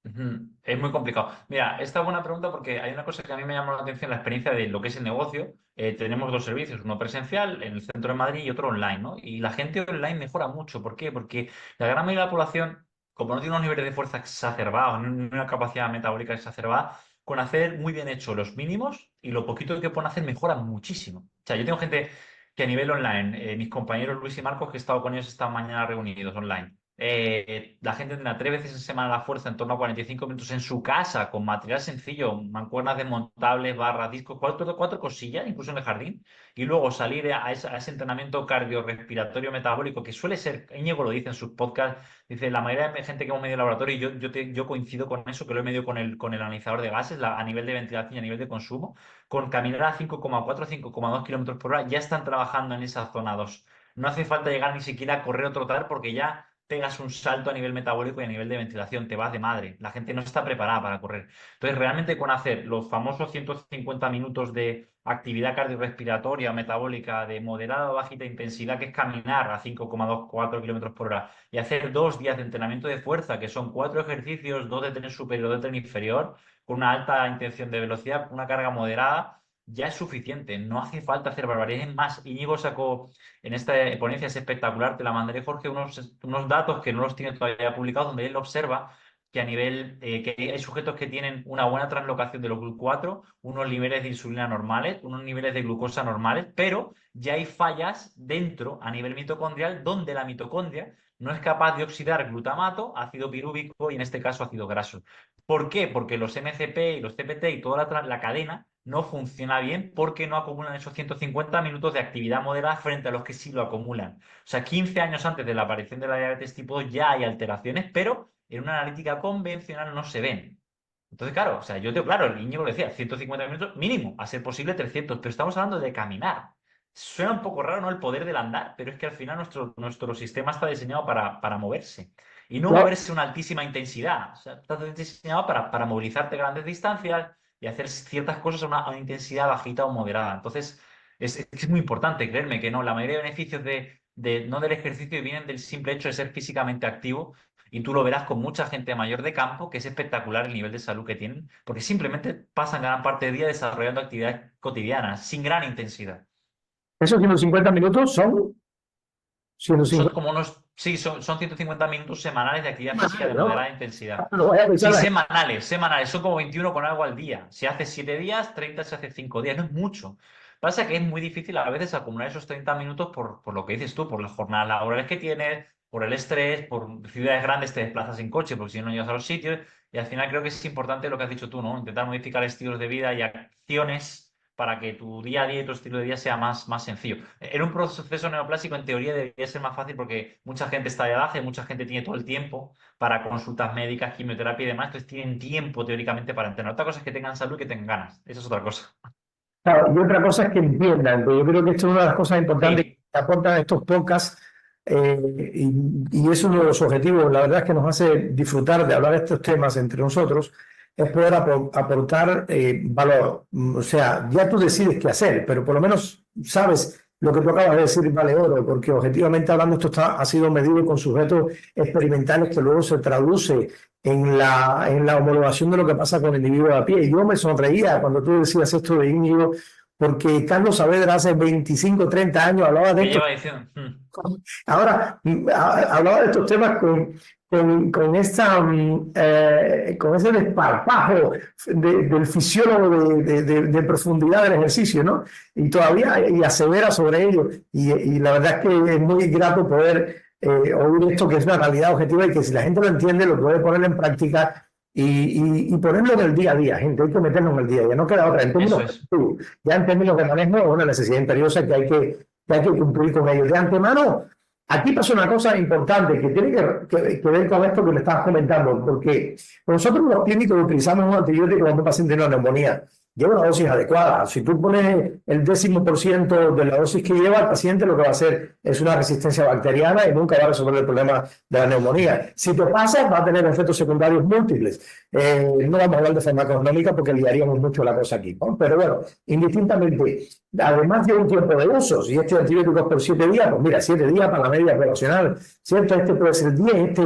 ujú, es muy complicado. Mira, esta es buena pregunta porque hay una cosa que a mí me llamó la atención, la experiencia de lo que es el negocio. Tenemos dos servicios, uno presencial en el centro de Madrid y otro online, ¿no? Y la gente online mejora mucho. ¿Por qué? Porque la gran mayoría de la población, como no tiene unos niveles de fuerza exacerbados, no una capacidad metabólica exacerbada, con hacer muy bien hecho los mínimos y lo poquito que pueden hacer mejora muchísimo. O sea, yo tengo gente que a nivel online, mis compañeros Luis y Marcos, que he estado con ellos esta mañana reunidos online. La gente entrena 3 veces en semana la fuerza en torno a 45 minutos en su casa, con material sencillo, mancuernas desmontables, barras, discos, cuatro cosillas, incluso en el jardín, y luego salir a ese entrenamiento cardiorrespiratorio metabólico, que suele ser, Íñigo lo dice en sus podcasts, dice, la mayoría de gente que hemos medido en laboratorio, y yo coincido con eso, que lo he medido con el analizador de gases, a nivel de ventilación y a nivel de consumo, con caminar a 5,4, 5,2 kilómetros por hora, ya están trabajando en esa zona 2. No hace falta llegar ni siquiera a correr o trotar porque ya pegas un salto a nivel metabólico y a nivel de ventilación, te vas de madre. La gente no está preparada para correr. Entonces, realmente con hacer los famosos 150 minutos de actividad cardiorrespiratoria o metabólica de moderada o bajita intensidad, que es caminar a 5,24 kilómetros por hora, y hacer 2 días de entrenamiento de fuerza, que son 4 ejercicios, 2 de tren superior, 2 de tren inferior, con una alta intención de velocidad, una carga moderada, ya es suficiente. No hace falta hacer barbaridades más. Íñigo sacó en esta ponencia, es espectacular, te la mandaré, Jorge, unos datos que no los tiene todavía publicados, donde él observa que a nivel, que hay sujetos que tienen una buena translocación de los GLUT4, unos niveles de insulina normales, unos niveles de glucosa normales, pero ya hay fallas dentro a nivel mitocondrial donde la mitocondria no es capaz de oxidar glutamato, ácido pirúvico y en este caso ácido graso. ¿Por qué? Porque los MCP y los CPT y toda la cadena no funciona bien porque no acumulan esos 150 minutos de actividad moderada frente a los que sí lo acumulan. O sea, 15 años antes de la aparición de la diabetes tipo 2 ya hay alteraciones, pero en una analítica convencional no se ven. Entonces, claro, o sea, yo tengo claro, el Íñigo lo decía, 150 minutos mínimo, a ser posible 300, pero estamos hablando de caminar. Suena un poco raro, ¿no? El poder del andar, pero es que al final nuestro sistema está diseñado para moverse. Y no Claro, moverse a una altísima intensidad. O sea, está diseñado para movilizarte grandes distancias y hacer ciertas cosas a una intensidad bajita o moderada. Entonces, es muy importante, creerme que no. La mayoría de beneficios no del ejercicio vienen del simple hecho de ser físicamente activo y tú lo verás con mucha gente mayor de campo, que es espectacular el nivel de salud que tienen, porque simplemente pasan gran parte del día desarrollando actividades cotidianas, sin gran intensidad. esos 150 minutos son Son 150 como sí, son 150 minutos semanales de actividad física de ¿no? moderada intensidad. Lo voy a pensar Sí, la gente. semanales, son como 21 con algo al día. Si hace 7 días, 30 se hace 5 días, no es mucho. Pasa que es muy difícil a veces acumular esos 30 minutos por lo que dices tú, por las jornadas laborales que tienes, por el estrés, por ciudades grandes te desplazas en coche porque si no no llegas a los sitios. Y al final creo que es importante lo que has dicho tú, ¿no? Intentar modificar estilos de vida y acciones para que tu día a día y tu estilo de vida sea más sencillo. En un proceso neoplásico, en teoría, debería ser más fácil porque mucha gente está de edad, mucha gente tiene todo el tiempo para consultas médicas, quimioterapia y demás, entonces tienen tiempo teóricamente para entrenar. Otra cosa es que tengan salud y que tengan ganas. Eso es otra cosa. Claro, y otra cosa es que entiendan, que yo creo que esto es una de las cosas importantes Sí, que aportan estos podcasts, y es uno de los objetivos, la verdad es que nos hace disfrutar de hablar de estos temas entre nosotros, es poder aportar valor. O sea, ya tú decides qué hacer, pero por lo menos sabes lo que tú acabas de decir vale oro, porque objetivamente hablando esto ha sido medido con sujetos experimentales que luego se traduce en la homologación de lo que pasa con el individuo de a pie. Y yo me sonreía cuando tú decías esto de Íñigo, porque Carlos Saavedra hace 25 30 años hablaba de que esto. lleva diciendo. Ahora hablaba de estos temas con ese desparpajo del fisiólogo de profundidad del ejercicio, ¿no? Y todavía y asevera sobre ello. Y la verdad es que es muy grato poder oír esto, que es una realidad objetiva y que si la gente lo entiende, lo puede poner en práctica y ponerlo en el día a día, gente. Hay que meterlo en el día a día, no queda otra. En términos, Eso es. ya en términos de manejo, es una necesidad imperiosa que hay que cumplir con ellos. De antemano, aquí pasa una cosa importante que tiene que ver con esto que le estabas comentando, porque nosotros los clínicos utilizamos un antibiótico cuando un paciente tiene una neumonía. Lleva una dosis adecuada. Si tú pones el 10% de la dosis que lleva, el paciente lo que va a hacer es una resistencia bacteriana y nunca va a resolver el problema de la neumonía. Si te pasa, va a tener efectos secundarios múltiples. No vamos a hablar de farmacogenómica porque liaríamos mucho la cosa aquí, ¿no? Pero bueno, indistintamente, además de un tiempo de uso, si este antibiótico es por 7 días, pues mira, 7 días para la media relacional, ¿cierto? Este puede ser 10,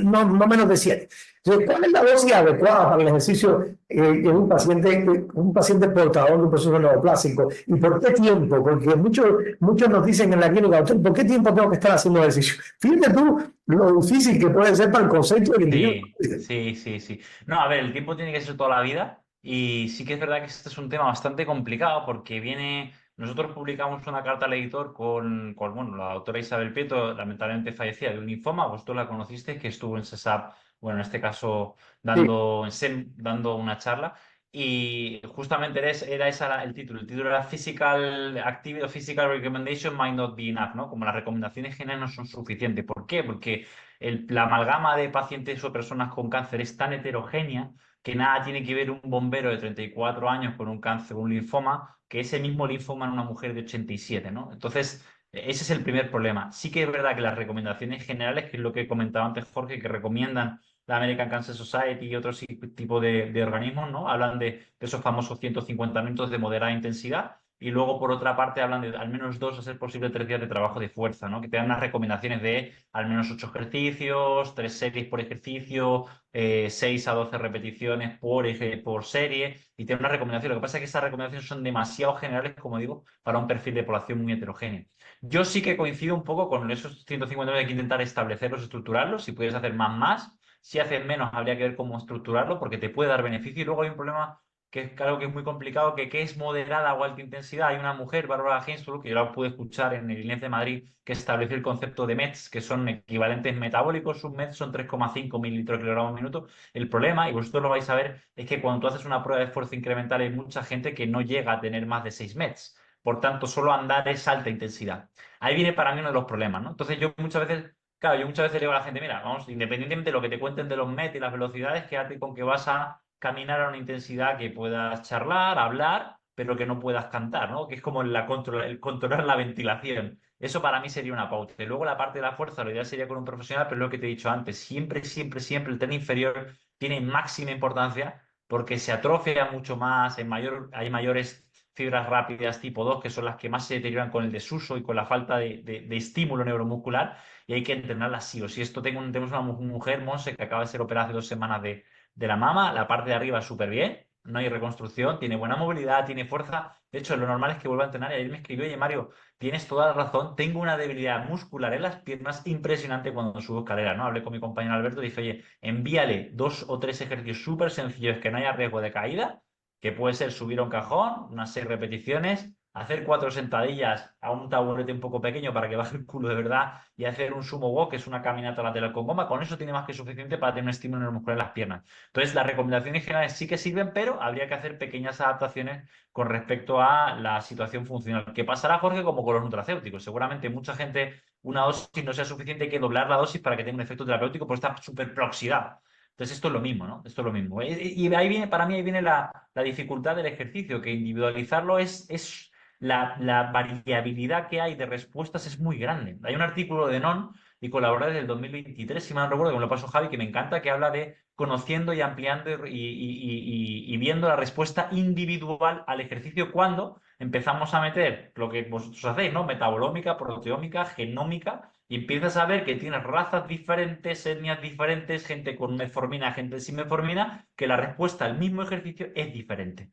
no menos de 7. Entonces, ¿cuál es la dosis adecuada para el ejercicio en un paciente portador de un proceso neoplásico? ¿Y por qué tiempo? Porque muchos nos dicen en la clínica, doctor, ¿por qué tiempo tengo que estar haciendo ejercicio? Fíjate tú lo difícil que puede ser para el concepto del individuo. Sí. No, a ver, el tiempo tiene que ser toda la vida y sí que es verdad que este es un tema bastante complicado porque nosotros publicamos una carta al editor bueno, la doctora Isabel Prieto, lamentablemente fallecida de un linfoma, vosotros la conociste, que estuvo en CESAP, bueno, en este caso Sí, en SEM, dando una charla. Y justamente era esa el título era Physical Activity o Physical Recommendation might not be enough, ¿no? Como las recomendaciones generales no son suficientes. ¿Por qué? Porque la amalgama de pacientes o personas con cáncer es tan heterogénea que nada tiene que ver un bombero de 34 años con un cáncer, un linfoma, que ese mismo linfoma en una mujer de 87, ¿no? Entonces, ese es el primer problema. Sí que es verdad que las recomendaciones generales, que es lo que comentaba antes Jorge, que recomiendan la American Cancer Society y otros tipos de organismos, ¿no? Hablan de esos famosos 150 minutos de moderada intensidad y luego, por otra parte, hablan de al menos 2, a ser posible 3 días de trabajo de fuerza, ¿no? Que te dan unas recomendaciones de al menos 8 ejercicios, 3 series por ejercicio, 6 a 12 repeticiones por serie, y te dan una recomendación. Lo que pasa es que esas recomendaciones son demasiado generales, como digo, para un perfil de población muy heterogéneo. Yo sí que coincido un poco con esos 150 hay que intentar establecerlos, estructurarlos, si puedes hacer más, Si haces menos, habría que ver cómo estructurarlo porque te puede dar beneficio. Y luego hay un problema que es algo que es muy complicado, que es moderada o alta intensidad. Hay una mujer, Bárbara Heinsberg, que yo la pude escuchar en el INEF de Madrid, que estableció el concepto de METs, que son equivalentes metabólicos. Sus METs son 3,5 mililitros kilogramos minuto. El problema, y vosotros lo vais a ver, es que cuando tú haces una prueba de esfuerzo incremental hay mucha gente que no llega a tener más de 6 METs. Por tanto, solo andar es alta intensidad. Ahí viene para mí uno de los problemas, ¿no? Entonces yo muchas veces, claro, yo muchas veces le digo a la gente, mira, vamos, independientemente de lo que te cuenten de los MET y las velocidades, quédate con que vas a caminar a una intensidad que puedas charlar, hablar, pero que no puedas cantar, ¿no? Que es como el controlar la ventilación. Eso para mí sería una pauta. Y luego la parte de la fuerza, lo ideal sería con un profesional, pero es lo que te he dicho antes, siempre, siempre, siempre el tren inferior tiene máxima importancia porque se atrofia mucho más, hay mayores fibras rápidas tipo 2 que son las que más se deterioran con el desuso y con la falta de estímulo neuromuscular, y hay que entrenarlas sí o sí. Tenemos una mujer, Monse, que acaba de ser operada hace 2 semanas de la mama, la parte de arriba súper bien, no hay reconstrucción, tiene buena movilidad, tiene fuerza. De hecho, lo normal es que vuelva a entrenar. Y ayer me escribió, oye Mario, tienes toda la razón, tengo una debilidad muscular en las piernas impresionante cuando subo escalera, ¿no? Hablé con mi compañero Alberto y dije, oye, envíale 2 o 3 ejercicios súper sencillos que no haya riesgo de caída, que puede ser subir a un cajón, unas 6 repeticiones, hacer 4 sentadillas a un taburete un poco pequeño para que baje el culo de verdad y hacer un sumo walk, que es una caminata lateral con goma. Con eso tiene más que suficiente para tener un estímulo neuromuscular en las piernas. Entonces, las recomendaciones generales sí que sirven, pero habría que hacer pequeñas adaptaciones con respecto a la situación funcional. ¿Qué pasará, Jorge, como con los nutracéuticos? Seguramente mucha gente, una dosis no sea suficiente, hay que doblar la dosis para que tenga un efecto terapéutico por esta superproxidad. Entonces, esto es lo mismo, ¿no? Esto es lo mismo. Y ahí viene, para mí, ahí viene la dificultad del ejercicio, que individualizarlo es la variabilidad que hay de respuestas es muy grande. Hay un artículo de Non y colaboradores del 2023, si mal no recuerdo, que me lo pasó Javi, que me encanta, que habla de conociendo y ampliando y viendo la respuesta individual al ejercicio cuando empezamos a meter lo que vosotros hacéis, ¿no? Metabolómica, proteómica, genómica, y empiezas a ver que tienes razas diferentes, etnias diferentes, gente con metformina, gente sin metformina, que la respuesta al mismo ejercicio es diferente.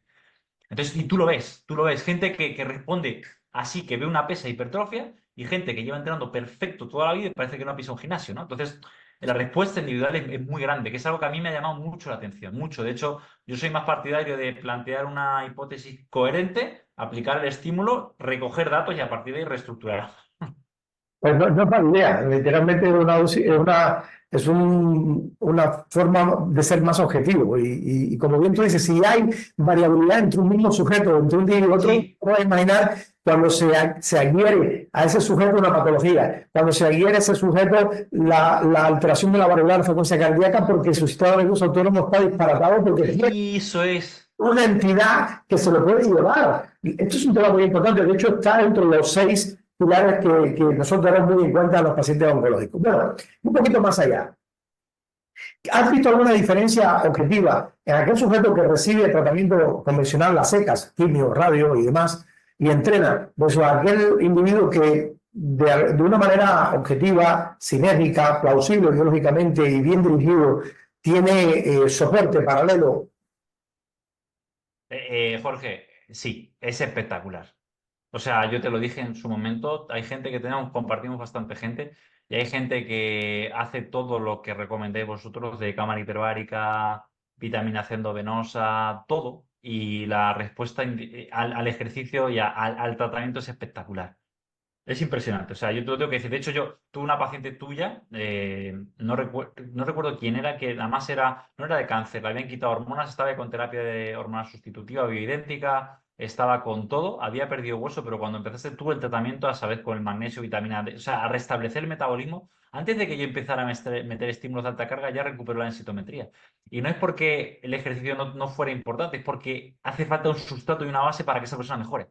Entonces, y tú lo ves, gente que responde así, que ve una pesa hipertrofia, y gente que lleva entrenando perfecto toda la vida y parece que no ha pisado un gimnasio, ¿no? Entonces, la respuesta individual es muy grande, que es algo que a mí me ha llamado mucho la atención, mucho. De hecho, yo soy más partidario de plantear una hipótesis coherente, aplicar el estímulo, recoger datos y a partir de ahí reestructurar. Pues no, no es mala idea, literalmente una forma de ser más objetivo. Y como bien tú dices, si hay variabilidad entre un mismo sujeto, entre un día y otro, Sí, puedes imaginar cuando se adhiere a ese sujeto una patología, cuando se adhiere a ese sujeto la alteración de la variabilidad de la frecuencia cardíaca, porque su sistema nervioso autónomo está disparatado, porque tiene y eso es. una entidad que se lo puede llevar. Esto es un tema muy importante, de hecho está entre los 6 pilares que nosotros tenemos muy en cuenta a los pacientes oncológicos. Bueno, un poquito más allá. ¿Has visto alguna diferencia objetiva en aquel sujeto que recibe tratamiento convencional, las secas, quimio, radio y demás, y entrena, versus aquel individuo que de una manera objetiva, sinérgica, plausible biológicamente y bien dirigido, tiene soporte paralelo? Jorge, sí, es espectacular. O sea, yo te lo dije en su momento, hay gente que tenemos, compartimos bastante gente, y hay gente que hace todo lo que recomendéis vosotros de cámara hiperbárica, vitaminación endovenosa, todo, y la respuesta al ejercicio y al tratamiento es espectacular. Es impresionante. O sea, yo te lo tengo que decir. De hecho, yo tuve una paciente tuya, no recuerdo quién era, que además no era de cáncer, le habían quitado hormonas, estaba con terapia de hormona sustitutiva bioidéntica, estaba con todo, había perdido hueso, pero cuando empezaste tú el tratamiento, a saber, con el magnesio, vitamina D, o sea, a restablecer el metabolismo, antes de que yo empezara a meter estímulos de alta carga, ya recuperó la densitometría. Y no es porque el ejercicio no fuera importante, es porque hace falta un sustrato y una base para que esa persona mejore.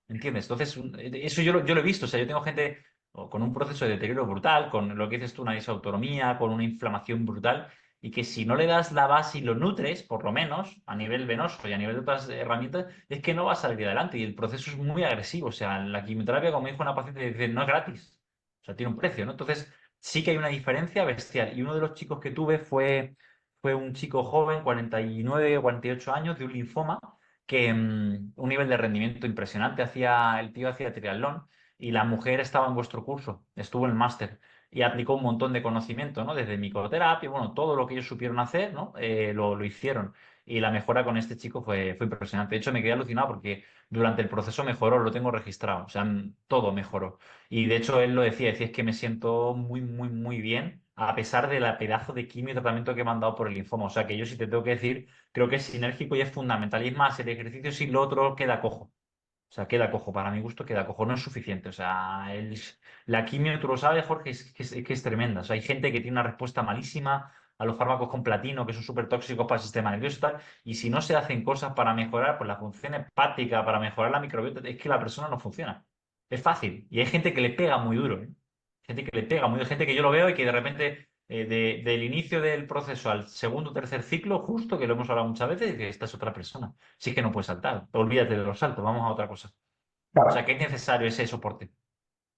¿Entiendes? Entonces, eso yo lo he visto. O sea, yo tengo gente con un proceso de deterioro brutal, con lo que dices tú, una disautonomía, con una inflamación brutal, y que si no le das la base y lo nutres, por lo menos, a nivel venoso y a nivel de otras herramientas, es que no va a salir adelante. Y el proceso es muy agresivo. O sea, la quimioterapia, como dijo una paciente, dice, no es gratis. O sea, tiene un precio, ¿no? Entonces, sí que hay una diferencia bestial. Y uno de los chicos que tuve fue un chico joven, 49 o 48 años, de un linfoma que un nivel de rendimiento impresionante, el tío hacía triatlón y la mujer estaba en vuestro curso, estuvo en el máster y aplicó un montón de conocimiento, ¿no? Desde microterapia, bueno, todo lo que ellos supieron hacer, ¿no? Lo hicieron. Y la mejora con este chico fue impresionante. De hecho, me quedé alucinado porque durante el proceso mejoró, lo tengo registrado, o sea, todo mejoró. Y de hecho, él lo decía, es que me siento muy, muy, muy bien, a pesar de la pedazo de quimio y tratamiento que me han dado por el linfoma. O sea, que yo sí te tengo que decir, creo que es sinérgico y es fundamental. Y es más, el ejercicio sin lo otro queda cojo. O sea, queda cojo, para mi gusto queda cojo, no es suficiente. O sea, la quimio, tú lo sabes, Jorge, es tremenda. O sea, hay gente que tiene una respuesta malísima a los fármacos con platino, que son súper tóxicos para el sistema nervioso y tal. Y si no se hacen cosas para mejorar pues, la función hepática, para mejorar la microbiota, es que la persona no funciona. Es fácil. Y hay gente que le pega muy duro, ¿eh? Gente que le pega muy duro, gente que yo lo veo y que de repente del inicio del proceso al segundo o tercer ciclo, justo que lo hemos hablado muchas veces, que esta es otra persona. Sí es que no puede saltar. Olvídate de los saltos, vamos a otra cosa. O sea, Claro. que es necesario ese soporte.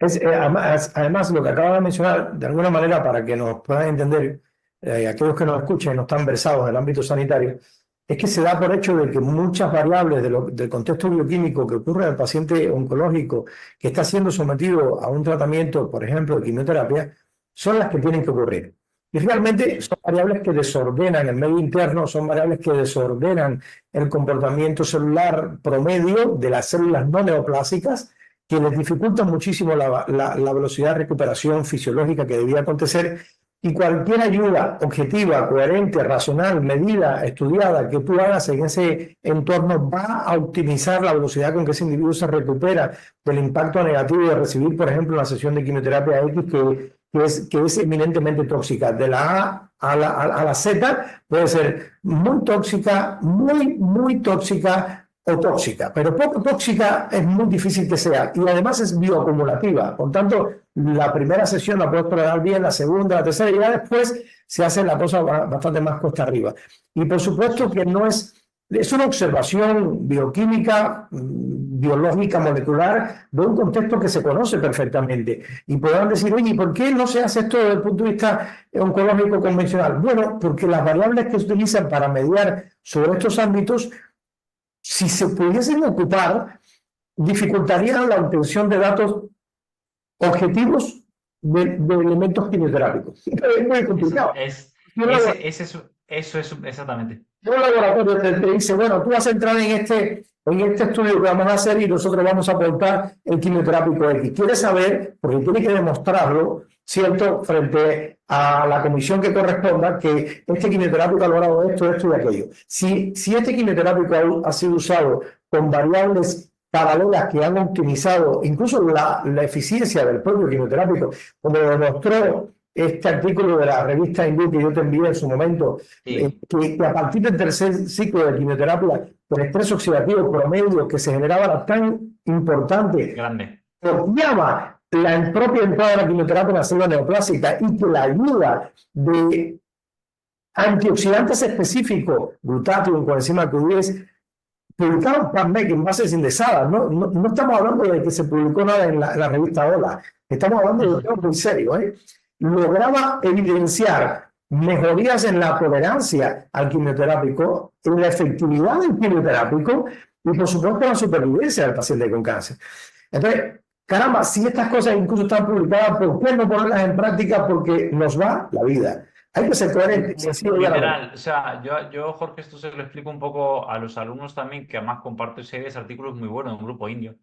Además, lo que acaba de mencionar, de alguna manera, para que nos puedan entender, aquellos que nos escuchan y no están versados en el ámbito sanitario, es que se da por hecho de que muchas variables del contexto bioquímico que ocurre en el paciente oncológico que está siendo sometido a un tratamiento, por ejemplo, de quimioterapia, son las que tienen que ocurrir. Y realmente son variables que desordenan el medio interno, son variables que desordenan el comportamiento celular promedio de las células no neoplásicas, que les dificulta muchísimo la velocidad de recuperación fisiológica que debía acontecer, y cualquier ayuda objetiva, coherente, racional, medida, estudiada que tú hagas en ese entorno va a optimizar la velocidad con que ese individuo se recupera del impacto negativo de recibir, por ejemplo, una sesión de quimioterapia X que es eminentemente tóxica. De la A a la Z puede ser muy tóxica, muy, muy tóxica, o tóxica, pero poco tóxica es muy difícil que sea, y además es bioacumulativa. Por tanto, la primera sesión la puedes tolerar bien, la segunda, la tercera, y ya después se hace la cosa bastante más cuesta arriba. Y por Eso supuesto es. que no es una observación bioquímica, biológica, molecular, de un contexto que se conoce perfectamente. Y podrán decir, oye, ¿por qué no se hace esto desde el punto de vista oncológico convencional? Bueno, porque las variables que se utilizan para mediar sobre estos ámbitos, si se pudiesen ocupar, dificultarían la obtención de datos objetivos de elementos quimioterápicos. Es muy Eso complicado. es, Un labor- eso es exactamente. un laboratorio te dice, bueno, tú vas a entrar en este estudio que vamos a hacer y nosotros vamos a aportar el quimioterápico X. Quiere saber, porque tiene que demostrarlo, ¿cierto?, frente a la comisión que corresponda, que este quimioterápico ha logrado esto, esto y aquello. Si este quimioterápico ha sido usado con variables paralelas que han optimizado incluso la eficiencia del propio quimioterápico, como lo demostró este artículo de la revista Hindú que yo te envié en su momento, Sí, que a partir del tercer ciclo de quimioterapia, el estrés oxidativo promedio que se generaba era tan importante, grande. copiaba la propia entrada de la quimioterapia en la célula neoplásica, y que la ayuda de antioxidantes específicos, glutatión, coenzima Q10, publicaron PubMed en bases indexadas. No estamos hablando de que se publicó nada en la revista Hola, estamos hablando de algo muy serio, ¿eh? Lograba evidenciar mejorías en la tolerancia al quimioterápico, en la efectividad del quimioterápico y, por supuesto, en la supervivencia del paciente con cáncer. Entonces, caramba, si estas cosas incluso están publicadas, ¿por qué no ponerlas en práctica? Porque nos va la vida. Hay que ser coherente, sencillo y a la vez. Literal, o sea, yo, Jorge, esto se lo explico un poco a los alumnos también, que además comparto series, artículos muy buenos de un grupo indio.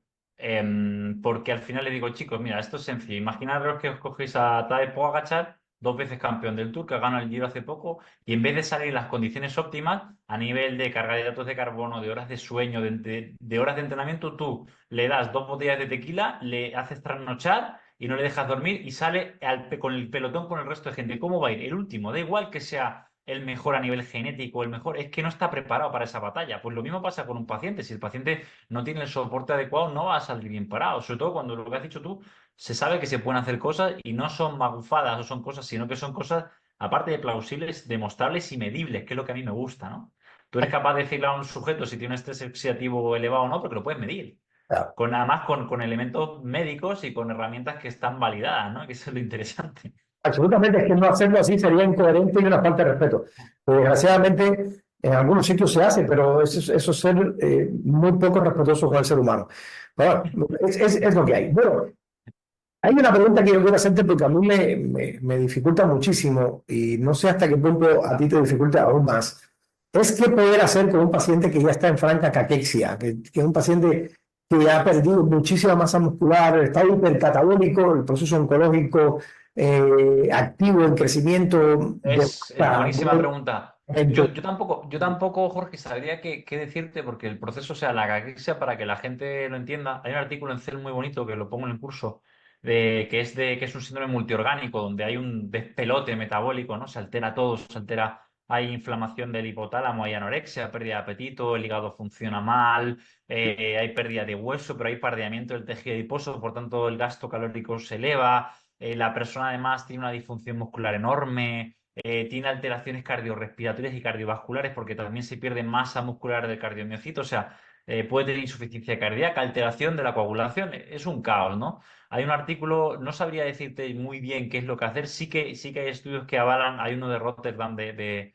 Porque al final le digo, chicos, mira, esto es sencillo. Imaginaros que os cogéis a Tadej Pogačar, 2 veces campeón del Tour, que ganó el Giro hace poco, y en vez de salir en las condiciones óptimas a nivel de carga de hidratos de carbono, de horas de sueño, de horas de entrenamiento, tú le das 2 botellas de tequila, le haces trasnochar y no le dejas dormir y sale con el pelotón con el resto de gente. ¿Cómo va a ir? El último, da igual que sea el mejor a nivel genético, el mejor, es que no está preparado para esa batalla. Pues lo mismo pasa con un paciente. Si el paciente no tiene el soporte adecuado, no va a salir bien parado. Sobre todo cuando lo que has dicho tú, se sabe que se pueden hacer cosas y no son magufadas o son cosas, sino que son cosas, aparte de plausibles, demostrables y medibles, que es lo que a mí me gusta, ¿no? Tú eres capaz de decirle a un sujeto si tiene un estrés oxidativo elevado o no, porque lo puedes medir. Además con elementos médicos y con herramientas que están validadas, ¿no? Que eso es lo interesante. Absolutamente, es que no hacerlo así sería incoherente y una falta de respeto. Desgraciadamente, en algunos sitios se hace, pero eso es ser muy poco respetuoso con el ser humano. Pero bueno, es lo que hay. Bueno, Hay una pregunta que yo quiero hacerte porque a mí me dificulta muchísimo y no sé hasta qué punto a ti te dificulta aún más. Es qué poder hacer con un paciente que ya está en franca caquexia, que es un paciente que ha perdido muchísima masa muscular, está hipercatabólico, el proceso oncológico activo en crecimiento Es buenísima pregunta. entonces, Yo tampoco, Jorge, sabría qué decirte porque el proceso, o sea, la caquexia, para que la gente lo entienda, hay un artículo en Cell muy bonito que lo pongo en el curso, que es un síndrome multiorgánico, donde hay un despelote metabólico, ¿no? Se altera todo, se altera, hay inflamación del hipotálamo, hay anorexia, pérdida de apetito, el hígado funciona mal, hay pérdida de hueso, pero hay pardeamiento del tejido adiposo, por tanto el gasto calórico se eleva, la persona además tiene una disfunción muscular enorme, tiene alteraciones cardiorrespiratorias y cardiovasculares porque también se pierde masa muscular del cardiomiocito, o sea, puede tener insuficiencia cardíaca, alteración de la coagulación, es un caos, ¿no? Hay un artículo, no sabría decirte muy bien qué es lo que hacer, sí que hay estudios que avalan, hay uno de Rotterdam de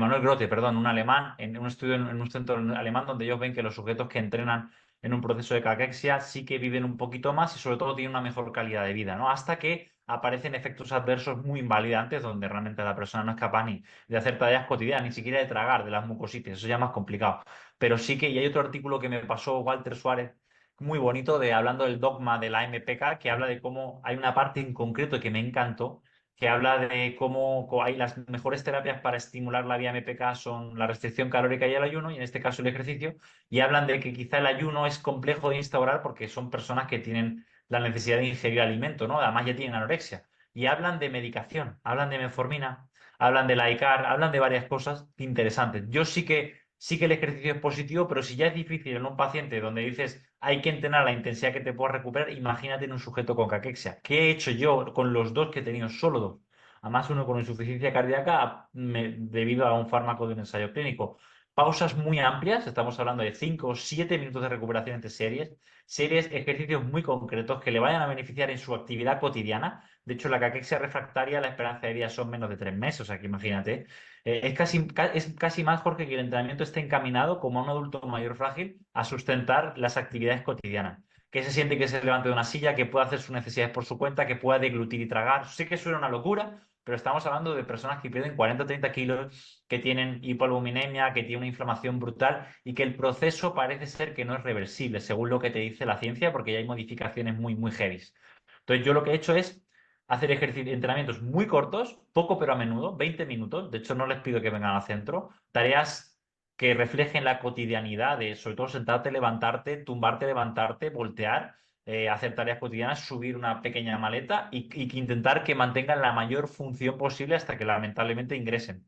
Manuel Grote, perdón, un alemán, en un estudio en un centro alemán donde ellos ven que los sujetos que entrenan en un proceso de caquexia sí que viven un poquito más y sobre todo tienen una mejor calidad de vida, ¿no? Hasta que aparecen efectos adversos muy invalidantes donde realmente la persona no es capaz ni de hacer tareas cotidianas, ni siquiera de tragar, de las mucositis, eso ya es más complicado. Pero sí que, y hay otro artículo que me pasó Walter Suárez, muy bonito, hablando del dogma de la MPK, que habla de cómo hay una parte en concreto que me encantó, que habla de cómo hay las mejores terapias para estimular la vía MPK son la restricción calórica y el ayuno, y en este caso el ejercicio, y hablan de que quizá el ayuno es complejo de instaurar porque son personas que tienen la necesidad de ingerir alimento, ¿no? Además ya tienen anorexia. Y hablan de medicación, hablan de metformina, hablan de la ICAR, hablan de varias cosas interesantes. Yo sí que el ejercicio es positivo, pero si ya es difícil en un paciente donde dices hay que entrenar la intensidad que te puedas recuperar, imagínate en un sujeto con caquexia. ¿Qué he hecho yo con los dos que he tenido? Solo dos. Además, uno con insuficiencia cardíaca debido a un fármaco de un ensayo clínico. Pausas muy amplias, estamos hablando de 5 o 7 minutos de recuperación entre series, ejercicios muy concretos que le vayan a beneficiar en su actividad cotidiana. De hecho, la caquexia refractaria, la esperanza de vida son menos de 3 meses, o sea que imagínate. Es casi más, Jorge, que el entrenamiento esté encaminado como a un adulto mayor frágil a sustentar las actividades cotidianas. Que se siente que se levante de una silla, que pueda hacer sus necesidades por su cuenta, que pueda deglutir y tragar. Sé que suena una locura, pero estamos hablando de personas que pierden 40 o 30 kilos, que tienen hipoalbuminemia, que tienen una inflamación brutal y que el proceso parece ser que no es reversible, según lo que te dice la ciencia, porque ya hay modificaciones muy, muy heavy. Entonces, yo lo que he hecho es hacer entrenamientos muy cortos, poco pero a menudo, 20 minutos. De hecho, no les pido que vengan al centro. Tareas que reflejen la cotidianidad de, sobre todo, sentarte, levantarte, tumbarte, levantarte, voltear, hacer tareas cotidianas, subir una pequeña maleta y que intentar que mantengan la mayor función posible hasta que lamentablemente ingresen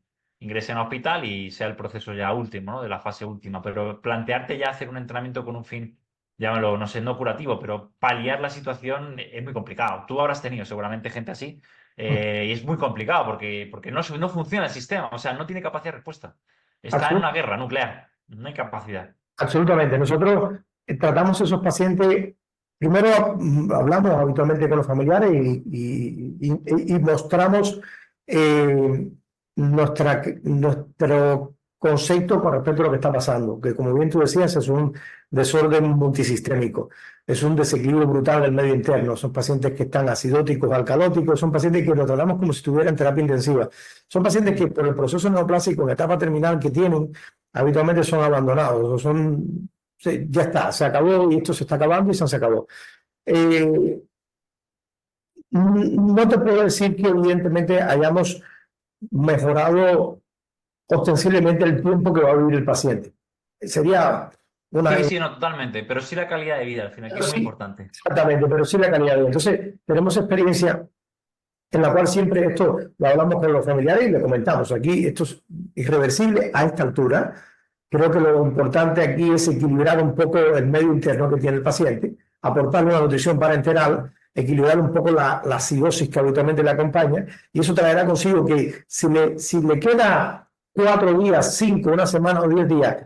a hospital y sea el proceso ya último, ¿no? De la fase última. Pero plantearte ya hacer un entrenamiento con un fin, llámalo, no sé, no curativo, pero paliar la situación es muy complicado. Tú habrás tenido seguramente gente así y es muy complicado porque no funciona el sistema, o sea, no tiene capacidad de respuesta. Está en una guerra nuclear, no hay capacidad. absolutamente. Nosotros tratamos a esos pacientes, primero hablamos habitualmente con los familiares y mostramos eh, nuestro concepto con respecto a lo que está pasando, que como bien tú decías es un desorden multisistémico, es un desequilibrio brutal del medio interno, son pacientes que están acidóticos, alcalóticos, son pacientes que los tratamos como si estuvieran en terapia intensiva, son pacientes que por el proceso neoplásico en etapa terminal que tienen, habitualmente son abandonados, o son, sí, ya está, se acabó y esto se está acabando y se acabó. Eh, no te puedo decir que evidentemente hayamos mejorado ostensiblemente el tiempo que va a vivir el paciente. Sería una... Sí, sí, no, totalmente, pero sí la calidad de vida al final, que es muy Sí, importante. exactamente, pero sí la calidad de vida. Entonces, tenemos experiencia en la cual siempre esto lo hablamos con los familiares y le comentamos. Aquí esto es irreversible a esta altura. Creo que lo importante aquí es equilibrar un poco el medio interno que tiene el paciente, aportarle una nutrición parenteral, equilibrar un poco la acidosis que habitualmente le acompaña, y eso traerá consigo que si le queda 4 días, 5, una semana o 10 días,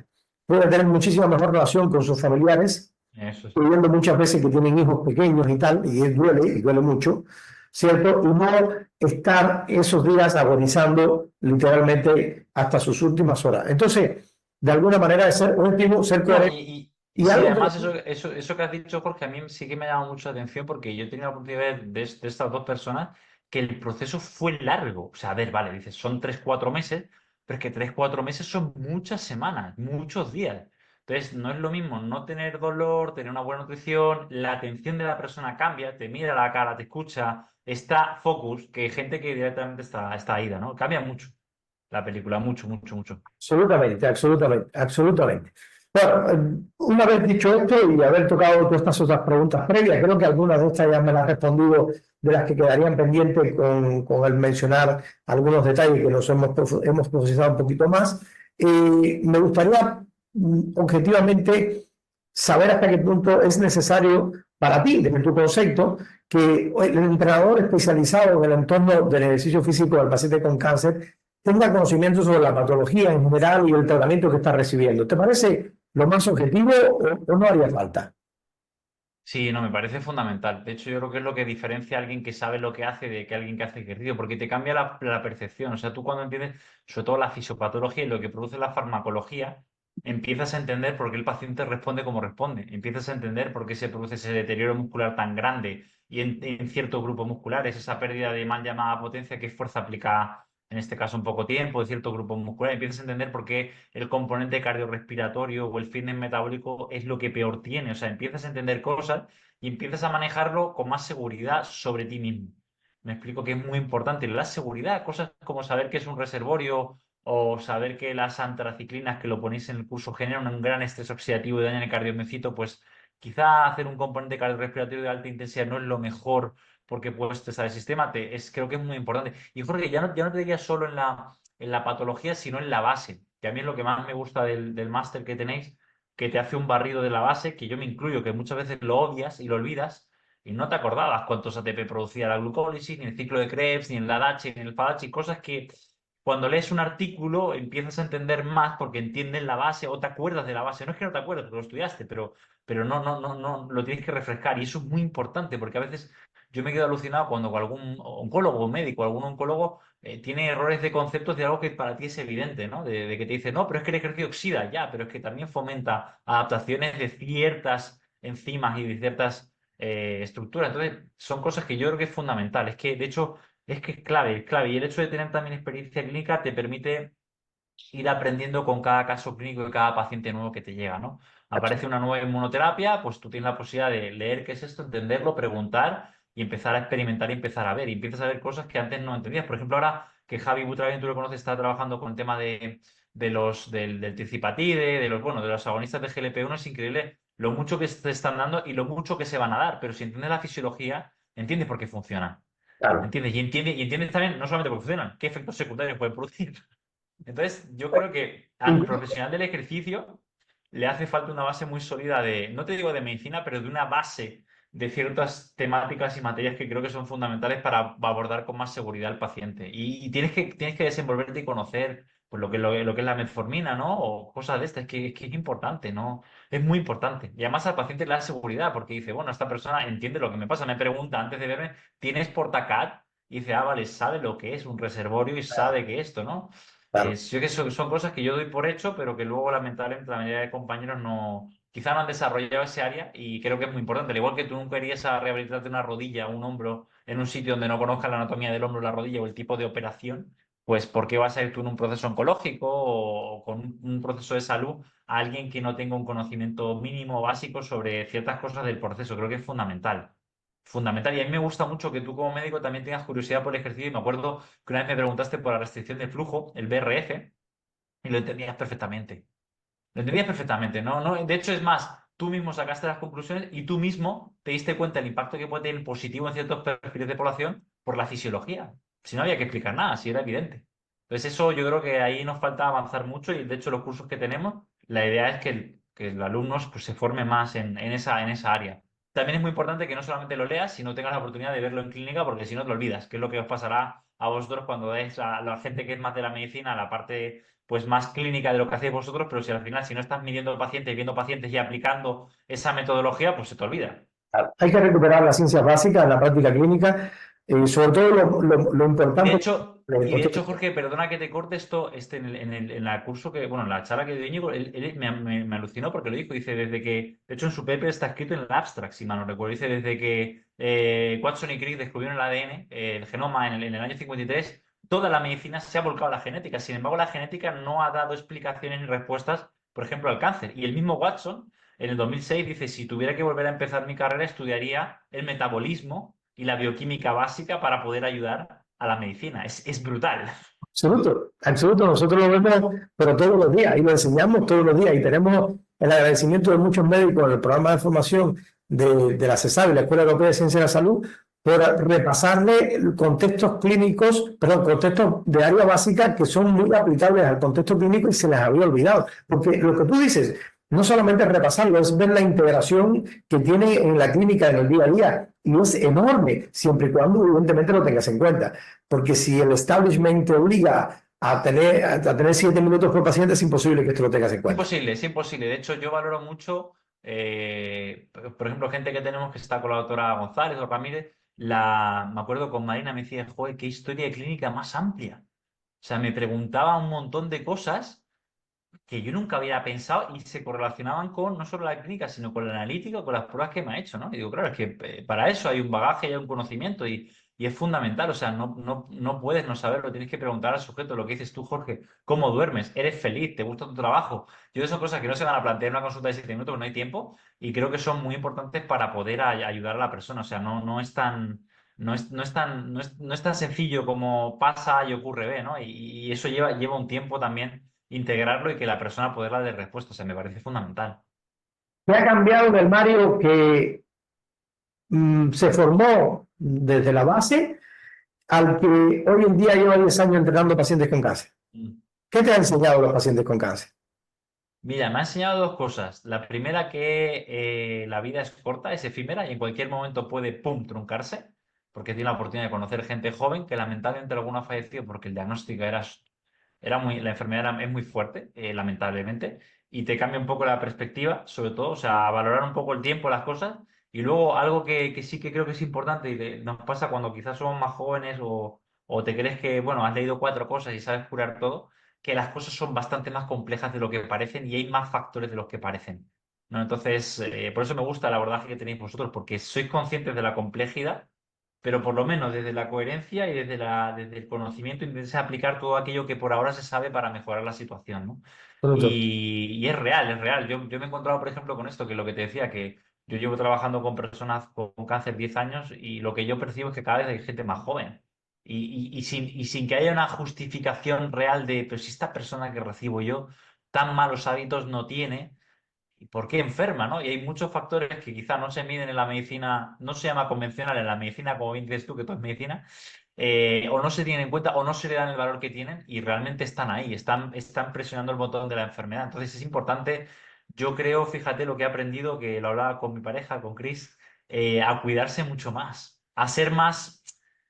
puede tener muchísima mejor relación con sus familiares, Eso es. viendo muchas veces que tienen hijos pequeños y tal, y duele mucho, ¿cierto? Y no estar esos días agonizando literalmente hasta sus últimas horas. Entonces, de alguna manera, es ser óptimo, ser No, coherente. Y Sí, algo además que eso que has dicho, Jorge, a mí sí que me ha llamado mucho la atención porque yo he tenido la oportunidad de ver de estas dos personas que el proceso fue largo. O sea, a ver, vale, dices, son 3, 4 meses, pero es que 3, 4 meses son muchas semanas, muchos días. Entonces, no es lo mismo no tener dolor, tener una buena nutrición, la atención de la persona cambia, te mira a la cara, te escucha, está focus, que gente que directamente está ida, ¿no? Cambia mucho la película, mucho, mucho, mucho. absolutamente, absolutamente, absolutamente. Bueno, una vez dicho esto y haber tocado todas estas otras preguntas previas, creo que algunas de estas ya me las has respondido, de las que quedarían pendientes con el mencionar algunos detalles que hemos profundizado un poquito más. Me gustaría objetivamente saber hasta qué punto es necesario para ti, desde tu concepto, que el entrenador especializado en el entorno del ejercicio físico del paciente con cáncer tenga conocimiento sobre la patología en general y el tratamiento que está recibiendo. ¿Te parece lo más objetivo o no haría falta? Sí, no, me parece fundamental. De hecho, yo creo que es lo que diferencia a alguien que sabe lo que hace de que alguien que hace ejercicio, porque te cambia la percepción. O sea, tú cuando entiendes, sobre todo la fisiopatología y lo que produce la farmacología, empiezas a entender por qué el paciente responde como responde. Empiezas a entender por qué se produce ese deterioro muscular tan grande y en ciertos grupos musculares, esa pérdida de mal llamada potencia que es fuerza aplicada, en este caso en poco tiempo, de ciertos grupos musculares. Empiezas a entender por qué el componente cardiorrespiratorio o el fitness metabólico es lo que peor tiene. O sea, empiezas a entender cosas y empiezas a manejarlo con más seguridad sobre ti mismo. Me explico que es muy importante la seguridad, cosas como saber que es un reservorio o saber que las antraciclinas que lo ponéis en el curso generan un gran estrés oxidativo y dañan el cardiomiocito, pues quizá hacer un componente cardiorrespiratorio de alta intensidad no es lo mejor porque puedes estresar el sistema, creo que es muy importante. Y Jorge, ya no te diría solo en la patología, sino en la base, que a mí es lo que más me gusta del máster que tenéis, que te hace un barrido de la base, que yo me incluyo, que muchas veces lo odias y lo olvidas, y no te acordabas cuántos ATP producía la glucólisis, ni el ciclo de Krebs, ni el LADH, ni el FADH, cosas que cuando lees un artículo empiezas a entender más porque entiendes la base o te acuerdas de la base. No es que no te acuerdes porque lo estudiaste, pero no, lo tienes que refrescar. Y eso es muy importante porque a veces yo me quedo alucinado cuando algún oncólogo o médico, algún oncólogo tiene errores de conceptos de algo que para ti es evidente, ¿no? De que te dice, no, pero es que el ejercicio oxida, ya, pero es que también fomenta adaptaciones de ciertas enzimas y de ciertas estructuras. Entonces, son cosas que yo creo que es fundamental. Es que, de hecho, es que es clave, es clave. Y el hecho de tener también experiencia clínica te permite ir aprendiendo con cada caso clínico de cada paciente nuevo que te llega, ¿no? Aparece una nueva inmunoterapia, pues tú tienes la posibilidad de leer qué es esto, entenderlo, preguntar y empezar a experimentar y empezar a ver. Y empiezas a ver cosas que antes no entendías. Por ejemplo, ahora que Javi Butragueño, tú lo conoces, está trabajando con el tema del tricipatide, bueno, de los agonistas de GLP-1, es increíble lo mucho que se están dando y lo mucho que se van a dar. Pero si entiendes la fisiología, entiendes por qué funcionan. Claro. ¿Entiendes? Y entiendes también, no solamente por qué funcionan, qué efectos secundarios pueden producir. Entonces, yo creo que al profesional del ejercicio le hace falta una base muy sólida no te digo de medicina, pero de una base de ciertas temáticas y materias que creo que son fundamentales para abordar con más seguridad al paciente. Y tienes que desenvolverte y conocer pues, lo que es la metformina, ¿no? O cosas de estas, que es importante, ¿no? Es muy importante. Y además al paciente le da seguridad porque dice, bueno, esta persona entiende lo que me pasa, me pregunta antes de verme, ¿tienes Portacat? Y dice, ah, vale, sabe lo que es un reservorio y sabe que esto, ¿no? Claro. Yo que son cosas que yo doy por hecho, pero que luego lamentablemente la mayoría de compañeros quizá no han desarrollado ese área y creo que es muy importante. Al igual que tú nunca irías a rehabilitarte una rodilla o un hombro en un sitio donde no conozcas la anatomía del hombro, la rodilla o el tipo de operación, pues ¿por qué vas a ir tú en un proceso oncológico o con un proceso de salud a alguien que no tenga un conocimiento mínimo o básico sobre ciertas cosas del proceso? Creo que es fundamental. Fundamental. Y a mí me gusta mucho que tú como médico también tengas curiosidad por el ejercicio. Y me acuerdo que una vez me preguntaste por la restricción de flujo, el BRF, y lo entendías perfectamente. Lo entendías perfectamente, ¿no? No, de hecho, es más, tú mismo sacaste las conclusiones y tú mismo te diste cuenta del impacto que puede tener positivo en ciertos perfiles de población por la fisiología. Si no había que explicar nada, si era evidente. Entonces, eso yo creo que ahí nos falta avanzar mucho y de hecho los cursos que tenemos, la idea es que el alumno pues, se forme más en esa área. También es muy importante que no solamente lo leas, sino tengas la oportunidad de verlo en clínica, porque si no te lo olvidas, que es lo que os pasará a vosotros cuando veis a la gente que es más de la medicina, la parte pues más clínica de lo que hacéis vosotros, pero si al final si no estás midiendo pacientes, viendo pacientes y aplicando esa metodología, pues se te olvida. Hay que recuperar las ciencias básicas en la práctica clínica. sobre todo lo De importante. hecho, Jorge, perdona que te corte esto, en la curso que, bueno, en la charla que dio Íñigo, él me alucinó porque lo dijo, dice, desde que, de hecho en su paper está escrito en el abstract, si mal no recuerdo, dice, desde que Watson y Crick descubrieron el ADN, el genoma en el año 53, toda la medicina se ha volcado a la genética. Sin embargo, la genética no ha dado explicaciones ni respuestas, por ejemplo, al cáncer. Y el mismo Watson, en el 2006, dice, si tuviera que volver a empezar mi carrera, estudiaría el metabolismo y la bioquímica básica para poder ayudar a la medicina. Es brutal. Absoluto, absoluto. Nosotros lo vemos, pero todos los días, y lo enseñamos todos los días, y tenemos el agradecimiento de muchos médicos en el programa de formación de la CESAB y la Escuela Europea de Ciencia de la Salud, por repasarle contextos clínicos, perdón, contextos de área básica que son muy aplicables al contexto clínico y se les había olvidado. Porque lo que tú dices, no solamente es repasarlo, es ver la integración que tiene en la clínica en el día a día, y es enorme, siempre y cuando evidentemente lo tengas en cuenta. Porque si el establishment te obliga a tener 7 minutos por paciente, es imposible que esto lo tengas en cuenta. Imposible, es imposible. De hecho, yo valoro mucho, por ejemplo, gente que tenemos que está con la doctora González o Ramírez, me acuerdo con Marina, me decía, joder, qué historia de clínica más amplia. O sea, me preguntaba un montón de cosas que yo nunca había pensado y se correlacionaban con no solo la clínica, sino con la analítica, con las pruebas que me ha hecho, ¿no? Y digo, claro, es que para eso hay un bagaje y hay un conocimiento y es fundamental, o sea, no puedes no saberlo, tienes que preguntar al sujeto lo que dices tú, Jorge, ¿cómo duermes? ¿Eres feliz? ¿Te gusta tu trabajo? Yo, son cosas que no se van a plantear en una consulta de 7 minutos, no hay tiempo, y creo que son muy importantes para poder ayudar a la persona, o sea, no es tan... No es tan sencillo como pasa y ocurre, ve, ¿no? Y eso lleva un tiempo también integrarlo y que la persona poder dar respuesta. O sea, me parece fundamental. ¿Qué ha cambiado del Mario que se formó desde la base al que hoy en día lleva 10 años entrenando pacientes con cáncer? Mm. ¿Qué te ha enseñado los pacientes con cáncer? Mira, me ha enseñado dos cosas. La primera, que la vida es corta, es efímera y en cualquier momento puede, pum, truncarse, porque tiene la oportunidad de conocer gente joven que lamentablemente alguna ha fallecido porque el diagnóstico la enfermedad es muy fuerte, lamentablemente, y te cambia un poco la perspectiva, sobre todo, o sea, a valorar un poco el tiempo, las cosas, y luego algo que sí que creo que es importante y nos pasa cuando quizás somos más jóvenes o te crees que, bueno, has leído 4 cosas y sabes curar todo, que las cosas son bastante más complejas de lo que parecen y hay más factores de los que parecen, ¿no? Entonces, por eso me gusta el abordaje que tenéis vosotros, porque sois conscientes de la complejidad, pero por lo menos desde la coherencia y desde el conocimiento intentas aplicar todo aquello que por ahora se sabe para mejorar la situación, ¿no? Absoluto. Y es real, es real. Yo me he encontrado, por ejemplo, con esto, que lo que te decía, que yo llevo trabajando con personas con cáncer 10 años y lo que yo percibo es que cada vez hay gente más joven. Y sin que haya una justificación real de, pero si esta persona que recibo yo tan malos hábitos no tiene, ¿y por qué enferma, no? Y hay muchos factores que quizá no se miden en la medicina, no se llama convencional en la medicina, como bien dices tú, que tú es medicina, o no se tienen en cuenta o no se le dan el valor que tienen y realmente están ahí, están presionando el botón de la enfermedad. Entonces es importante, yo creo, fíjate lo que he aprendido, que lo hablaba con mi pareja, con Chris, a cuidarse mucho más, a ser más...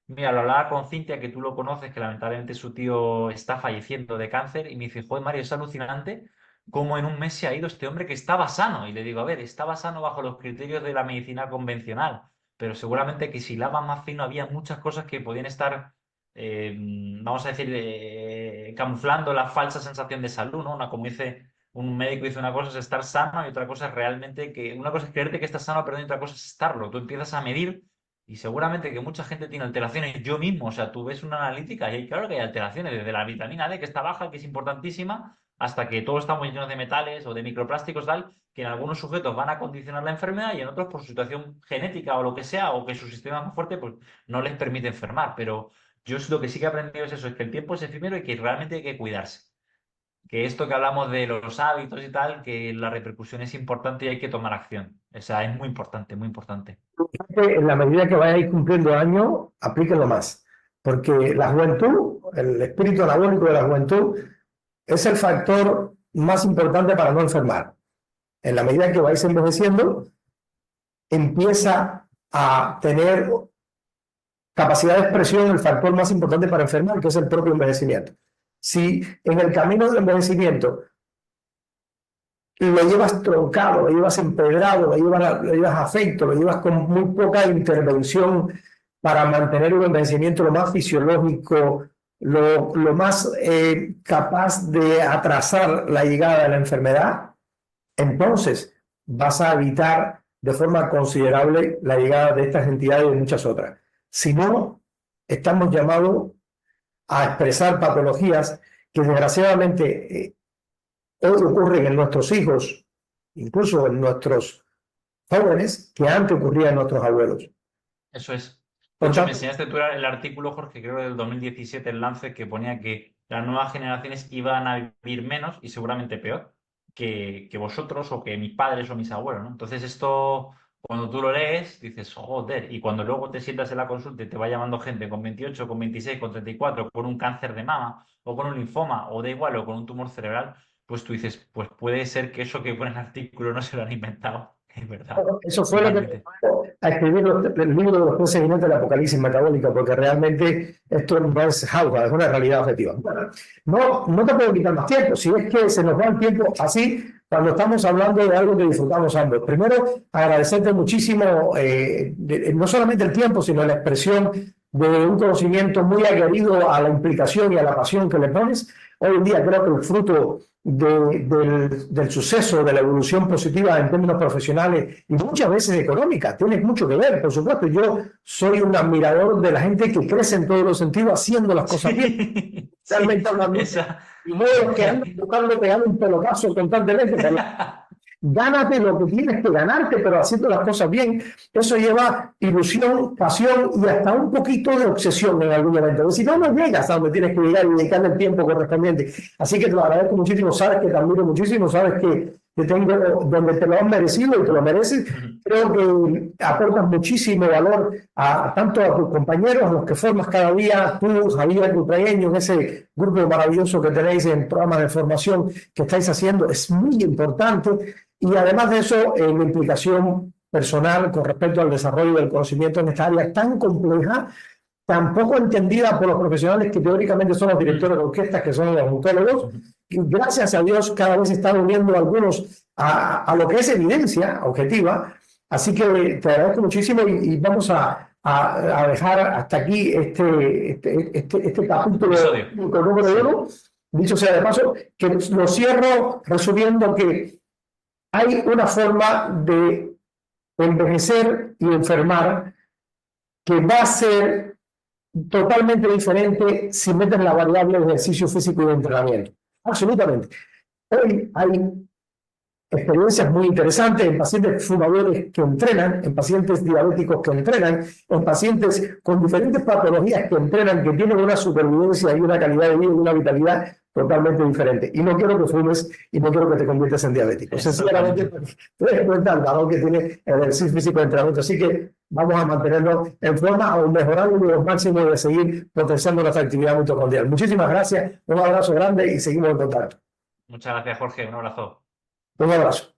Mira, lo hablaba con Cintia, que tú lo conoces, que lamentablemente su tío está falleciendo de cáncer, y me dice, joder, Mario, es alucinante cómo en un mes se ha ido este hombre que estaba sano. Y le digo, a ver, estaba sano bajo los criterios de la medicina convencional, pero seguramente que si lava más fino había muchas cosas que podían estar, eh, vamos a decir, camuflando la falsa sensación de salud, ¿no? Como dice un médico, dice una cosa es estar sano y otra cosa es realmente que, una cosa es creerte que estás sano, pero otra cosa es estarlo. Tú empiezas a medir y seguramente que mucha gente tiene alteraciones. Yo mismo, o sea, tú ves una analítica y claro que hay alteraciones, desde la vitamina D, que está baja, que es importantísima, hasta que todo está muy lleno de metales o de microplásticos, tal, que en algunos sujetos van a condicionar la enfermedad y en otros por su situación genética o lo que sea, o que su sistema es más fuerte, pues no les permite enfermar. Pero lo que sí que he aprendido es eso, es que el tiempo es efímero y que realmente hay que cuidarse. Que esto que hablamos de los hábitos y tal, que la repercusión es importante y hay que tomar acción. O sea, es muy importante, muy importante. En la medida que vayáis cumpliendo años, aplíquenlo más. Porque la juventud, el espíritu anabólico de la juventud, es el factor más importante para no enfermar. En la medida que vais envejeciendo, empieza a tener capacidad de expresión el factor más importante para enfermar, que es el propio envejecimiento. Si en el camino del envejecimiento lo llevas troncado, lo llevas empedrado, lo llevas afecto, lo llevas con muy poca intervención para mantener un envejecimiento lo más fisiológico, lo más capaz de atrasar la llegada de la enfermedad, entonces vas a evitar de forma considerable la llegada de estas entidades y de muchas otras. Si no, estamos llamados a expresar patologías que desgraciadamente hoy ocurren en nuestros hijos, incluso en nuestros jóvenes, que antes ocurrían en nuestros abuelos. Eso es. De Por hecho, me tanto, enseñaste tú el artículo, Jorge, creo del 2017 en Lancet, que ponía que las nuevas generaciones iban a vivir menos y seguramente peor que vosotros o que mis padres o mis abuelos, ¿no? Entonces esto, cuando tú lo lees, dices, joder, y cuando luego te sientas en la consulta y te va llamando gente con 28, con 26, con 34, con un cáncer de mama o con un linfoma o da igual o con un tumor cerebral, pues tú dices, pues puede ser que eso que pone en el artículo no se lo han inventado, es verdad, eso fue lo que me totalmente. llevó a escribir el libro de los 13 jinetes de la apocalipsis metabólica, porque realmente esto no es jauja, es una realidad objetiva. Bueno, no te puedo quitar más tiempo, si es que se nos va el tiempo así cuando estamos hablando de algo que disfrutamos ambos. Primero, agradecerte muchísimo, no solamente el tiempo, sino la expresión de un conocimiento muy aguerrido a la implicación y a la pasión que le pones. Hoy en día creo que el fruto del suceso, de la evolución positiva en términos profesionales y muchas veces económicas, tiene mucho que ver, por supuesto. Yo soy un admirador de la gente que crece en todos los sentidos haciendo las cosas bien, Sí, realmente hablando. esa. Y no los que andan buscando pegar un pelotazo constantemente. Gánate lo que tienes que ganarte, pero haciendo las cosas bien. Eso lleva ilusión, pasión y hasta un poquito de obsesión en algún momento. Si no, no llegas a donde tienes que llegar y dedicarle el tiempo correspondiente. Así que te lo agradezco muchísimo. Sabes que te admiro muchísimo. Sabes que te tengo donde te lo has merecido y te lo mereces. Creo que aportas muchísimo valor tanto a tus compañeros, a los que formas cada día, tú, Javier Ucraeño, en ese grupo maravilloso que tenéis en programas de formación que estáis haciendo. Es muy importante. Y además de eso, la implicación personal con respecto al desarrollo del conocimiento en esta área tan compleja, tan poco entendida por los profesionales que teóricamente son los directores de orquestas, que son los oncólogos. Y gracias a Dios, cada vez se están uniendo algunos a lo que es evidencia objetiva. Así que te agradezco muchísimo y vamos a dejar hasta aquí este capítulo número 1. Dicho sea de paso, que lo cierro resumiendo que hay una forma de envejecer y enfermar que va a ser totalmente diferente si metes la variable de ejercicio físico y de entrenamiento. Absolutamente. Hoy hay experiencias muy interesantes en pacientes fumadores que entrenan, en pacientes diabéticos que entrenan, en pacientes con diferentes patologías que entrenan, que tienen una supervivencia y una calidad de vida y una vitalidad totalmente diferente. Y no quiero que fumes y no quiero que te conviertas en diabético. Sencillamente, te das cuenta el valor que tiene el ejercicio físico de entrenamiento. Así que vamos a mantenernos en forma o mejorando los máximos de seguir potenciando nuestra actividad mitocondrial. Muchísimas gracias, un abrazo grande y seguimos en contacto. Muchas gracias, Jorge. Un abrazo. Un abrazo.